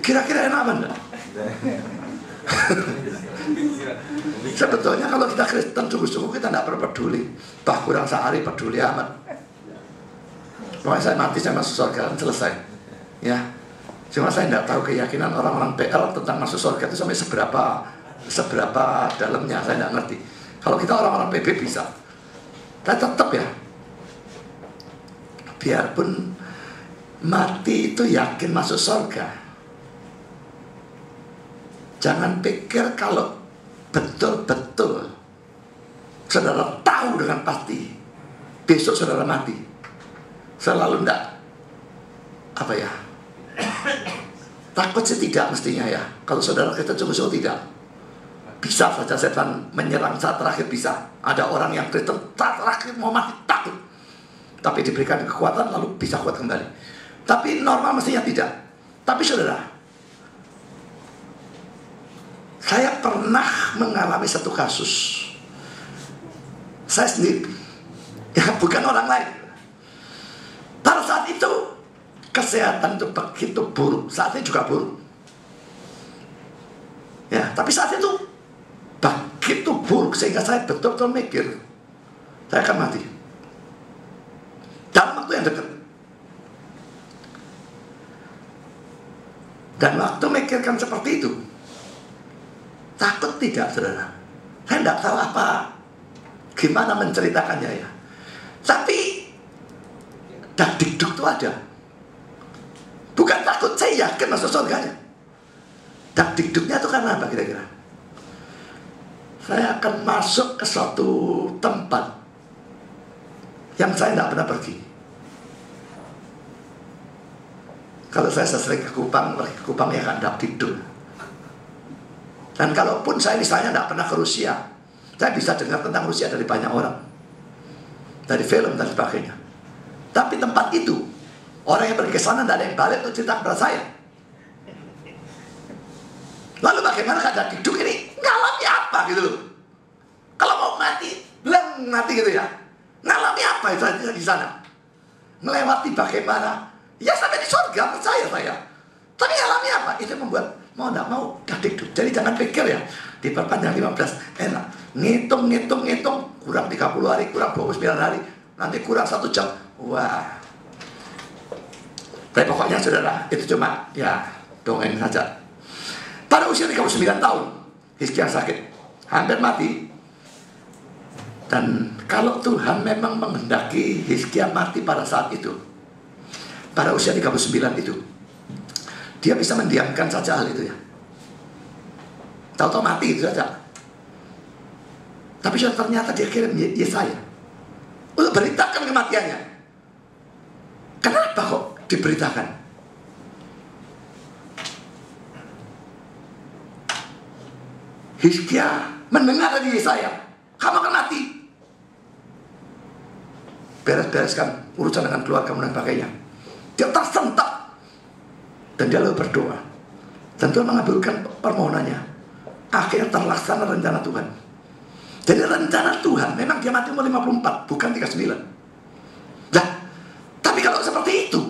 Kira-kira enak apa enggak? Sebetulnya kalau kita Kristen sungguh-sungguh kita tidak perlu peduli. Bah kurang sehari peduli amat. Pokoknya saya mati, saya masuk surga, selesai. Ya. Cuma saya tidak tahu keyakinan orang-orang PL tentang masuk surga itu sampai seberapa dalamnya, saya tidak ngerti. Kalau kita orang-orang PB bisa. Tapi tetap ya, biarpun mati itu yakin masuk surga, jangan pikir kalau betul-betul saudara tahu dengan pasti besok saudara mati. Selalu enggak takut sih tidak mestinya ya. Kalau saudara kita sungguh-sungguh tidak, bisa saja setan menyerang saat terakhir, bisa. Ada orang yang Kristen saat terakhir mau mati takut, tapi diberikan kekuatan lalu bisa kuat kembali. Tapi normal mestinya tidak. Tapi saudara, saya pernah mengalami satu kasus, saya sendiri ya, bukan orang lain. Pada saat itu kesehatan itu begitu buruk, saat ini juga buruk. Ya, tapi saat itu begitu buruk sehingga saya betul-betul mikir saya akan mati dalam waktu yang dekat. Dan waktu mikirkan seperti itu, takut tidak saudara? Saya tidak tahu gimana menceritakannya ya. Tapi dakdikduk itu ada. Bukan takut, saya yakin masuk surganya. Dakdikduknya itu karena apa kira-kira? Saya akan masuk ke suatu tempat yang saya tidak pernah pergi. Kalau saya sering ke Kupang ya kan dakdikduk. Dan kalaupun saya misalnya tidak pernah ke Rusia, saya bisa dengar tentang Rusia dari banyak orang, dari film dan sebagainya. Tapi tempat itu, orang yang pergi ke sana tidak ada yang balik untuk cerita kepada saya. Lalu bagaimana keadaan hidup ini? Ngalami apa gitu loh? Kalau mau mati, bilang mati gitu ya. Ngalami apa itu di sana? Melewati bagaimana? Ya sampai di surga, percaya saya. Tapi alami apa? Itu membuat mau tidak mau dikduk. Jadi jangan pikir ya diperpanjang 15 enak. Ngitung, kurang 30 hari, kurang 29 hari, nanti kurang 1 jam. Wah. Tapi pokoknya saudara, itu cuma ya dongeng saja. Pada usia 39 tahun, Hizkia sakit, hampir mati. Dan kalau Tuhan memang menghendaki Hizkia mati pada saat itu, pada usia 39 itu, dia bisa mendiamkan saja hal itu ya. Tahu-tahu mati itu saja. Tapi ternyata dia kirim Yesaya untuk beritakan kematiannya. Kenapa kok diberitakan? Hizkia mendengar dari Yesaya, kamu akan mati. Beres-bereskan urusan dengan keluarga dan sebagainya. Dia tersentak. Dan dia lalu berdoa. Dan Tuhan mengabulkan permohonannya. Akhirnya terlaksana rencana Tuhan. Jadi rencana Tuhan, memang dia mati umur 54, bukan 39. Nah, tapi kalau seperti itu,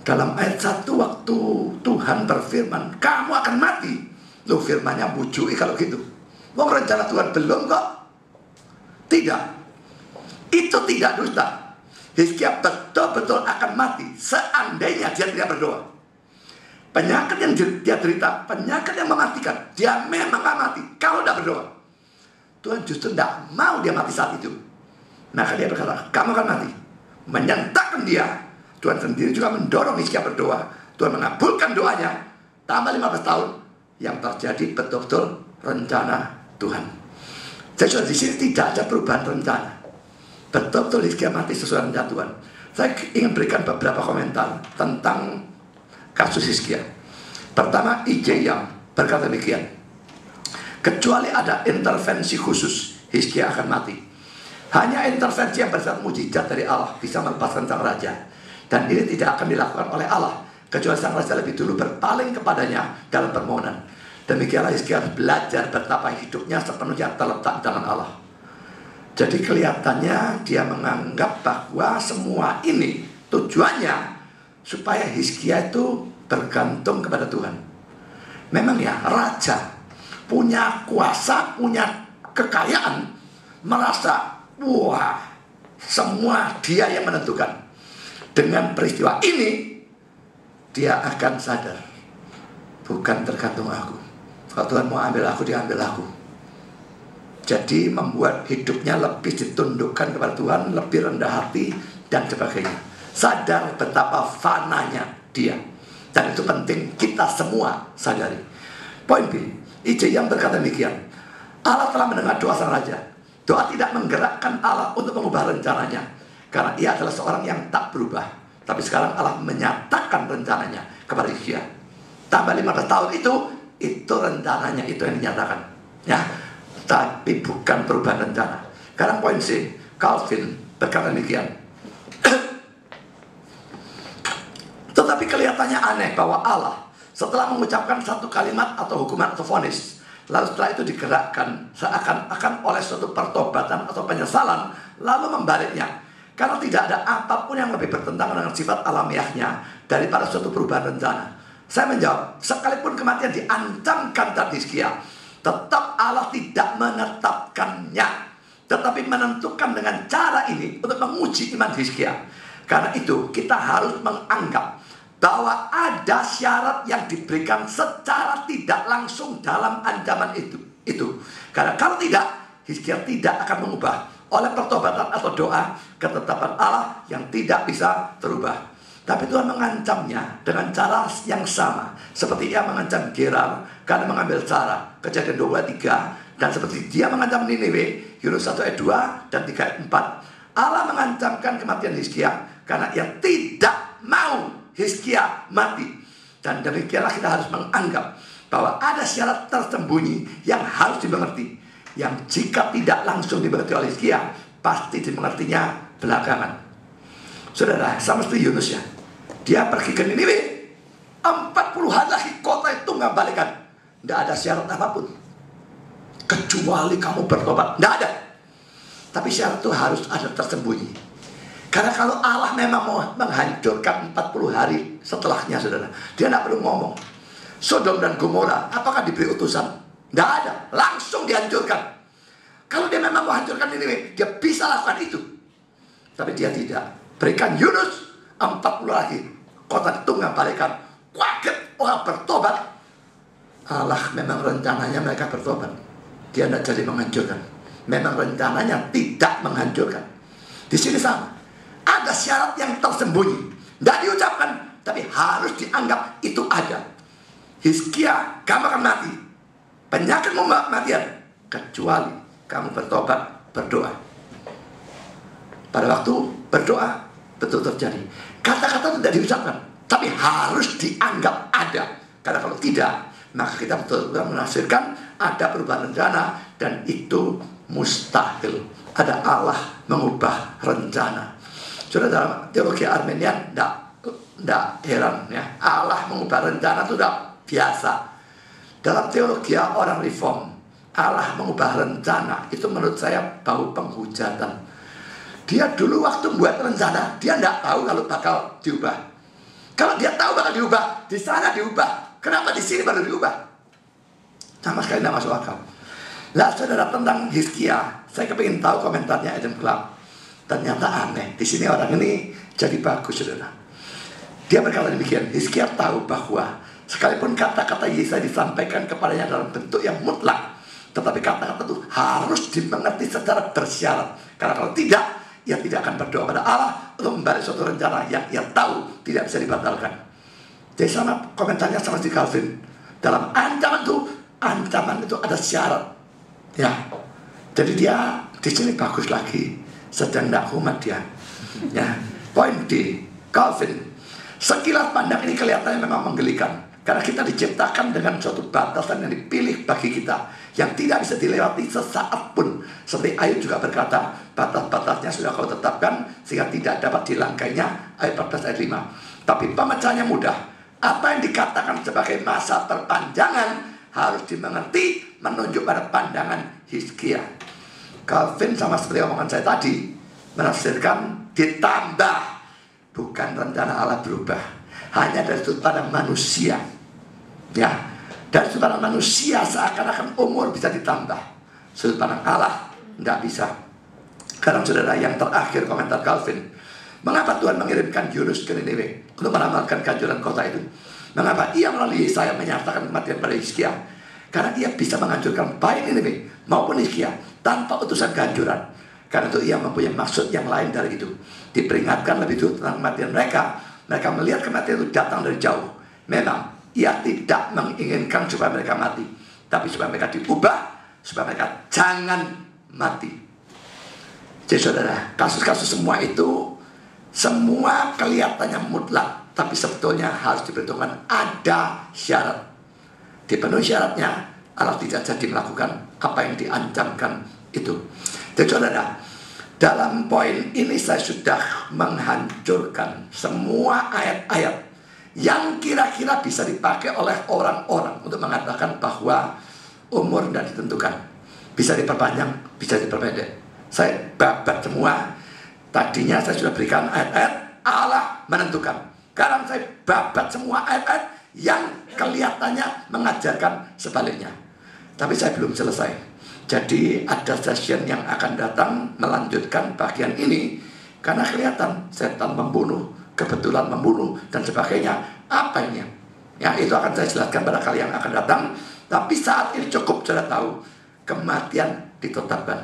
dalam ayat 1 waktu Tuhan berfirman, kamu akan mati. Loh, firmannya bujui kalau gitu. Mau rencana Tuhan belum kok? Tidak. Itu tidak dusta. Hizkia betul-betul akan mati seandainya dia tidak berdoa. Penyakit yang dia derita, penyakit yang mematikan, dia memang akan mati kalau tidak berdoa. Tuhan justru tidak mau dia mati saat itu. Maka dia berkata, kamu akan mati. Menyentakan dia. Tuhan sendiri juga mendorong Hizkia berdoa. Tuhan mengabulkan doanya. Tambah 15 tahun. Yang terjadi betul-betul rencana Tuhan. Jadi di sini tidak ada perubahan rencana. Betul-betul Hizkia mati sesuai rencana Tuhan. Saya ingin berikan beberapa komentar tentang kasus Hizkia. Pertama, I.J. Young berkata demikian, kecuali ada intervensi khusus, Hizkia akan mati. Hanya intervensi yang bersifat mujizat dari Allah bisa melepaskan sang raja. Dan ini tidak akan dilakukan oleh Allah, kecuali sang raja lebih dulu berpaling kepadanya dalam permohonan. Demikianlah Hizkia harus belajar betapa hidupnya sepenuhnya terletak di tangan Allah. Jadi kelihatannya dia menganggap bahwa semua ini tujuannya supaya Hizkia itu bergantung kepada Tuhan. Memang ya, raja punya kuasa, punya kekayaan, merasa wah, semua dia yang menentukan. Dengan peristiwa ini dia akan sadar, bukan tergantung aku. Kalau Tuhan mau ambil aku, dia ambil aku. Jadi membuat hidupnya lebih ditundukkan kepada Tuhan, lebih rendah hati dan sebagainya. Sadar betapa fananya dia. Dan itu penting kita semua sadari. Poin B, I.J. yang berkata demikian, Allah telah mendengar doa sang raja. Doa tidak menggerakkan Allah untuk mengubah rencananya, karena ia adalah seorang yang tak berubah. Tapi sekarang Allah menyatakan rencananya kepada Hizkia. Tambah 15 tahun itu rencananya, itu yang dinyatakan. Ya. Tapi bukan perubahan rencana. Sekarang poin C, Calvin berkata demikian. Tetapi kelihatannya aneh bahwa Allah setelah mengucapkan satu kalimat atau hukuman atau vonis, lalu setelah itu digerakkan seakan-akan oleh suatu pertobatan atau penyesalan, lalu membaliknya. Karena tidak ada apapun yang lebih bertentangan dengan sifat alamiahnya daripada suatu perubahan rencana. Saya menjawab, sekalipun kematian diancamkan terhadap Hizkia, tetap Allah tidak menetapkannya, tetapi menentukan dengan cara ini untuk menguji iman Hizkia. Karena itu kita harus menganggap bahwa ada syarat yang diberikan secara tidak langsung dalam ancaman itu. Karena kalau tidak, Hizkia tidak akan mengubah oleh pertobatan atau doa ketetapan Allah yang tidak bisa terubah. Tapi Tuhan mengancamnya dengan cara yang sama seperti ia mengancam Gerar karena mengambil cara, Kejadian 2:3, dan seperti dia mengancam Niniwe, Yunus 1 ayat 2 dan 3 ayat 4. Allah mengancamkan kematian Hizkia karena ia tidak mau Hizkia mati. Dan demikianlah kita harus menganggap bahwa ada syarat tersembunyi yang harus dimengerti, yang jika tidak langsung dimengerti oleh Hizkia, pasti dimengertinya belakangan. Saudara, sama seperti Yunus ya, dia pergi ke Niniwe, 40 hari lagi kota itu mengembalikan. Tidak ada syarat apapun, kecuali kamu bertobat. Tidak ada. Tapi syarat itu harus ada tersembunyi. Karena kalau Allah memang mau menghancurkan 40 hari setelahnya, saudara, dia tidak perlu ngomong. Sodom dan Gomora, apakah diberi utusan? Tidak ada, langsung dihancurkan. Kalau dia memang mau hancurkan ini, dia bisa lakukan itu. Tapi dia tidak. Berikan Yunus 40 lagi, kota ditunggang balikan. Kaget orang bertobat. Allah memang rencananya mereka bertobat. Dia tidak jadi menghancurkan. Memang rencananya tidak menghancurkan. Di sini sama. Ada syarat yang tersembunyi, tidak diucapkan, tapi harus dianggap itu ada. Hizkia, kamu akan mati. Penyakit membawa kematian, kecuali kamu bertobat, berdoa. Pada waktu berdoa, betul terjadi. Kata-kata tidak diucapkan, tapi harus dianggap ada. Karena kalau tidak, maka kita betul-betul menafsirkan ada perubahan rencana, dan itu mustahil. Ada Allah mengubah rencana. Sudah dalam teologi Armenian tidak heran ya, Allah mengubah rencana itu sudah biasa. Dalam teologi orang reform, Allah mengubah rencana itu menurut saya bau penghujatan. Dia dulu waktu membuat rencana, dia tidak tahu kalau bakal diubah. Kalau dia tahu bakal diubah, di sana diubah. Kenapa di sini baru diubah? Sama sekali tidak masuk akal. Lah, saudara, tentang Hizkia, saya kepingin tahu komentarnya Adam Clark. Ternyata aneh. Di sini orang ini jadi bagus, saudara. Dia berkata demikian. Hizkia tahu bahwa sekalipun kata-kata Yesaya disampaikan kepadanya dalam bentuk yang mutlak, tetapi kata-kata itu harus dimengerti secara bersyarat. Karena kalau tidak, ia tidak akan berdoa pada Allah untuk membalik suatu rencana yang ia tahu tidak bisa dibatalkan. Jadi sama komentarnya sama si Calvin. Dalam ancaman itu ada syarat. Ya. Jadi dia di sini bagus lagi. Sedang tidak kumat dia. Ya. Poin D, Calvin. Sekilas pandang ini kelihatannya memang menggelikan. Karena kita diciptakan dengan suatu batasan yang dipilih bagi kita, yang tidak bisa dilewati sesaat pun. Seperti Ayub juga berkata, batas-batasnya sudah kau tetapkan, sehingga tidak dapat dilangkainya. Ayub 14 ayat 5. Tapi pemecahannya mudah. Apa yang dikatakan sebagai masa perpanjangan harus dimengerti menunjuk pada pandangan Hizkia. Calvin sama seperti omongan saya tadi menafsirkan ditambah, bukan rencana Allah berubah. Hanya dari sudut pandang manusia. Ya, dari sudut pandang manusia seakan-akan umur bisa ditambah. Sudut pandang Allah tidak bisa. Sekarang saudara, yang terakhir komentar Calvin. Mengapa Tuhan mengirimkan Yunus ke Niniwe untuk meramalkan kehancuran kota itu? Mengapa ia melalui Yesaya menyatakan kematian pada Hizkia? Karena ia bisa menghancurkan baik Niniwe maupun Hizkia tanpa utusan kehancuran. Karena itu ia mempunyai maksud yang lain dari itu. Diperingatkan lebih dulu tentang kematian mereka. Mereka melihat kematian itu datang dari jauh. Memang ia tidak menginginkan supaya mereka mati, tapi supaya mereka diubah, supaya mereka jangan mati. Jadi saudara, kasus-kasus semua itu, semua kelihatannya mutlak, tapi sebetulnya harus diperhitungkan ada syarat. Dipenuhi syaratnya, Allah tidak jadi melakukan apa yang diancamkan itu. Jadi saudara, dalam poin ini saya sudah menghancurkan semua ayat-ayat yang kira-kira bisa dipakai oleh orang-orang untuk mengatakan bahwa umur tidak ditentukan. Bisa diperpanjang, bisa diperpendek. Saya babat semua. Tadinya saya sudah berikan ayat-ayat Allah menentukan. Sekarang saya babat semua ayat-ayat yang kelihatannya mengajarkan sebaliknya. Tapi saya belum selesai. Jadi ada session yang akan datang melanjutkan bagian ini. Karena kelihatan setan membunuh, kebetulan membunuh, dan sebagainya. Apa ini? Ya, itu akan saya jelaskan pada kali yang akan datang. Tapi saat ini cukup sudah tahu, kematian ditetapkan.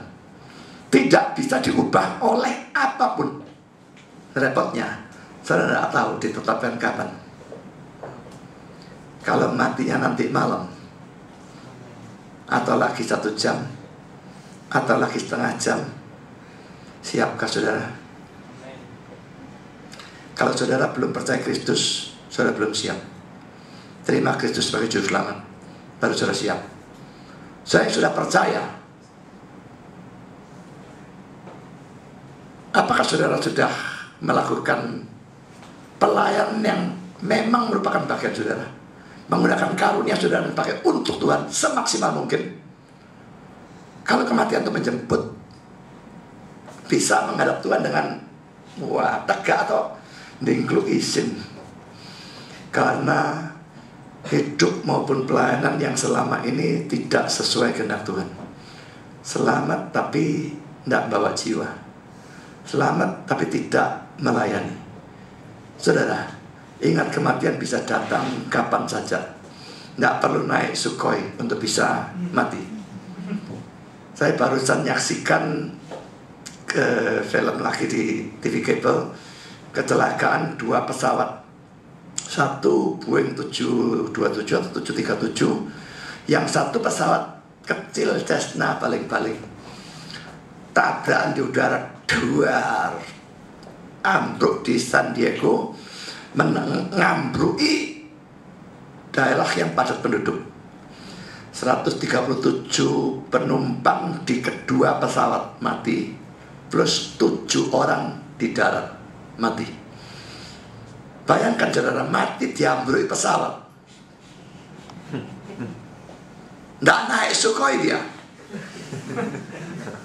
Tidak bisa diubah oleh apapun. Repotnya, saya tidak tahu ditetapkan kapan. Kalau matinya nanti malam, atau lagi 1 jam, atau lagi setengah jam, siapkah saudara? Kalau saudara belum percaya Kristus, saudara belum siap. Terima Kristus sebagai juru selamat, baru saudara siap. Saya sudah percaya. Apakah saudara sudah melakukan pelayanan yang memang merupakan bagian saudara? Menggunakan karunia saudara dan pakai untuk Tuhan semaksimal mungkin. Kalau kematian itu menjemput, bisa menghadap Tuhan dengan Wah, tegak toh. Dingklu izin. Karena hidup maupun pelayanan yang selama ini tidak sesuai kehendak Tuhan. Selamat tapi tidak bawa jiwa. Selamat tapi tidak melayani. Saudara, ingat kematian bisa datang kapan saja. Tidak perlu naik Sukhoi untuk bisa mati. Saya barusan menyaksikan ke film lagi di TV kabel, kecelakaan 2 pesawat. Satu Boeing 727 atau 737, yang satu pesawat kecil Cessna paling-paling. Tabrakan di udara, duar, ambruk di San Diego, mengambrui daerah yang padat penduduk. 137 penumpang di kedua pesawat mati, plus 7 orang di darat mati. Bayangkan saudara, mati diambrui pesawat. Nggak naik Sukhoi dia,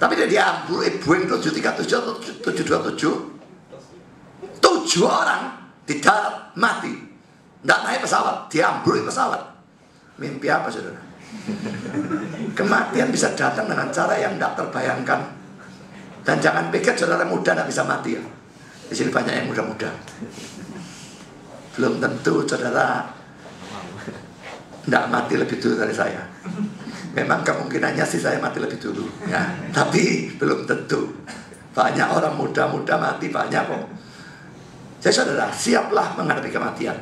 tapi dia diambrui Boeing 737 atau 727. 7 orang di darat mati. Nggak naik pesawat, diambrui pesawat. Mimpi apa saudara? Kematian bisa datang dengan cara yang tidak terbayangkan. Dan jangan pikir saudara muda tidak bisa mati ya. Di sini banyak yang muda-muda. Belum tentu saudara tidak mati lebih dulu dari saya. Memang kemungkinannya sih saya mati lebih dulu ya, tapi belum tentu. Banyak orang muda-muda mati, banyak kok. Jadi saudara, siaplah menghadapi kematian.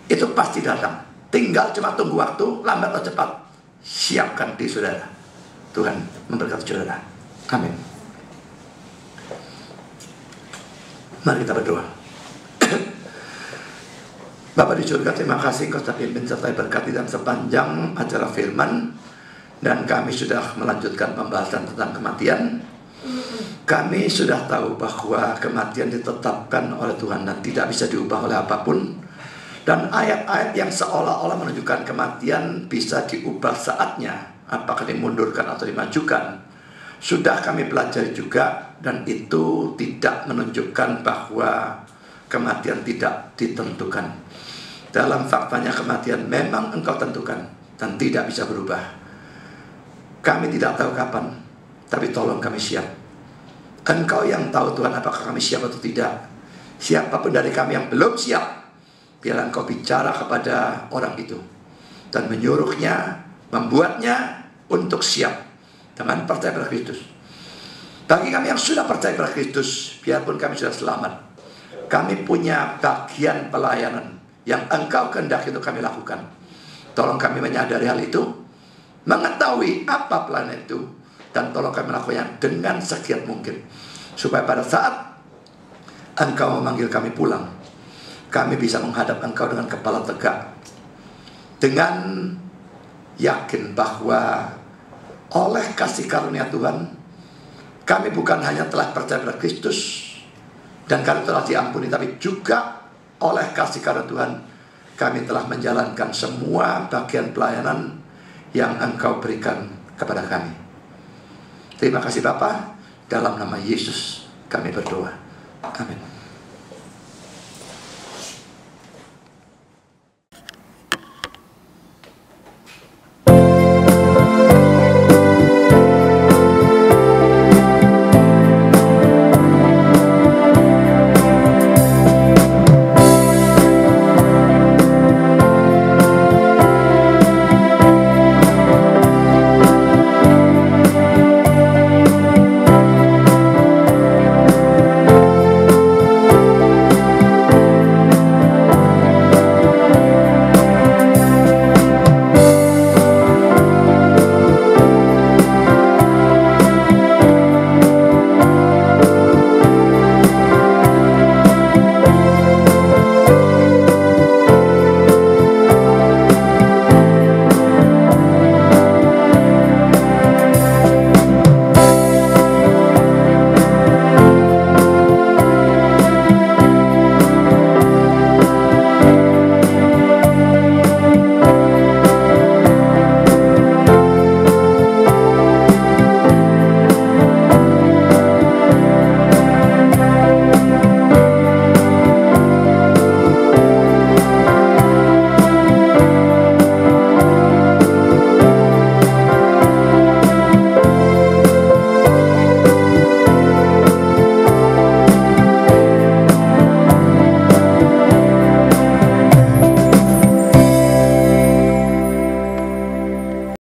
Itu pasti datang. Tinggal cuma tunggu waktu, lambat atau cepat. Siapkan diri saudara. Tuhan memberkati saudara. Amin. Mari kita berdoa. Bapa di surga, terima kasih Engkau sudah pimpin serta berkati dalam sepanjang acara firman. Dan kami sudah melanjutkan pembahasan tentang kematian. Kami sudah tahu bahwa kematian ditetapkan oleh Tuhan dan tidak bisa diubah oleh apapun. Dan ayat-ayat yang seolah-olah menunjukkan kematian bisa diubah saatnya, apakah dimundurkan atau dimajukan, sudah kami pelajari juga. Dan itu tidak menunjukkan bahwa kematian tidak ditentukan. Dalam faktanya kematian memang Engkau tentukan dan tidak bisa berubah. Kami tidak tahu kapan, tapi tolong kami siap. Engkau yang tahu Tuhan apakah kami siap atau tidak. Siapapun dari kami yang belum siap, biarlah Engkau bicara kepada orang itu dan menyuruhnya, membuatnya untuk siap dengan percaya pada Kristus. Bagi kami yang sudah percaya pada Kristus, biarpun kami sudah selamat, kami punya bagian pelayanan yang Engkau kehendaki untuk kami lakukan. Tolong kami menyadari hal itu, mengetahui apa pelayanan itu, dan tolong kami melakukannya dengan segiat mungkin, supaya pada saat Engkau memanggil kami pulang, kami bisa menghadap Engkau dengan kepala tegak, dengan yakin bahwa oleh kasih karunia Tuhan, kami bukan hanya telah percaya pada Kristus dan kami telah diampuni, tapi juga oleh kasih karunia Tuhan, kami telah menjalankan semua bagian pelayanan yang Engkau berikan kepada kami. Terima kasih Bapa, dalam nama Yesus kami berdoa. Amin.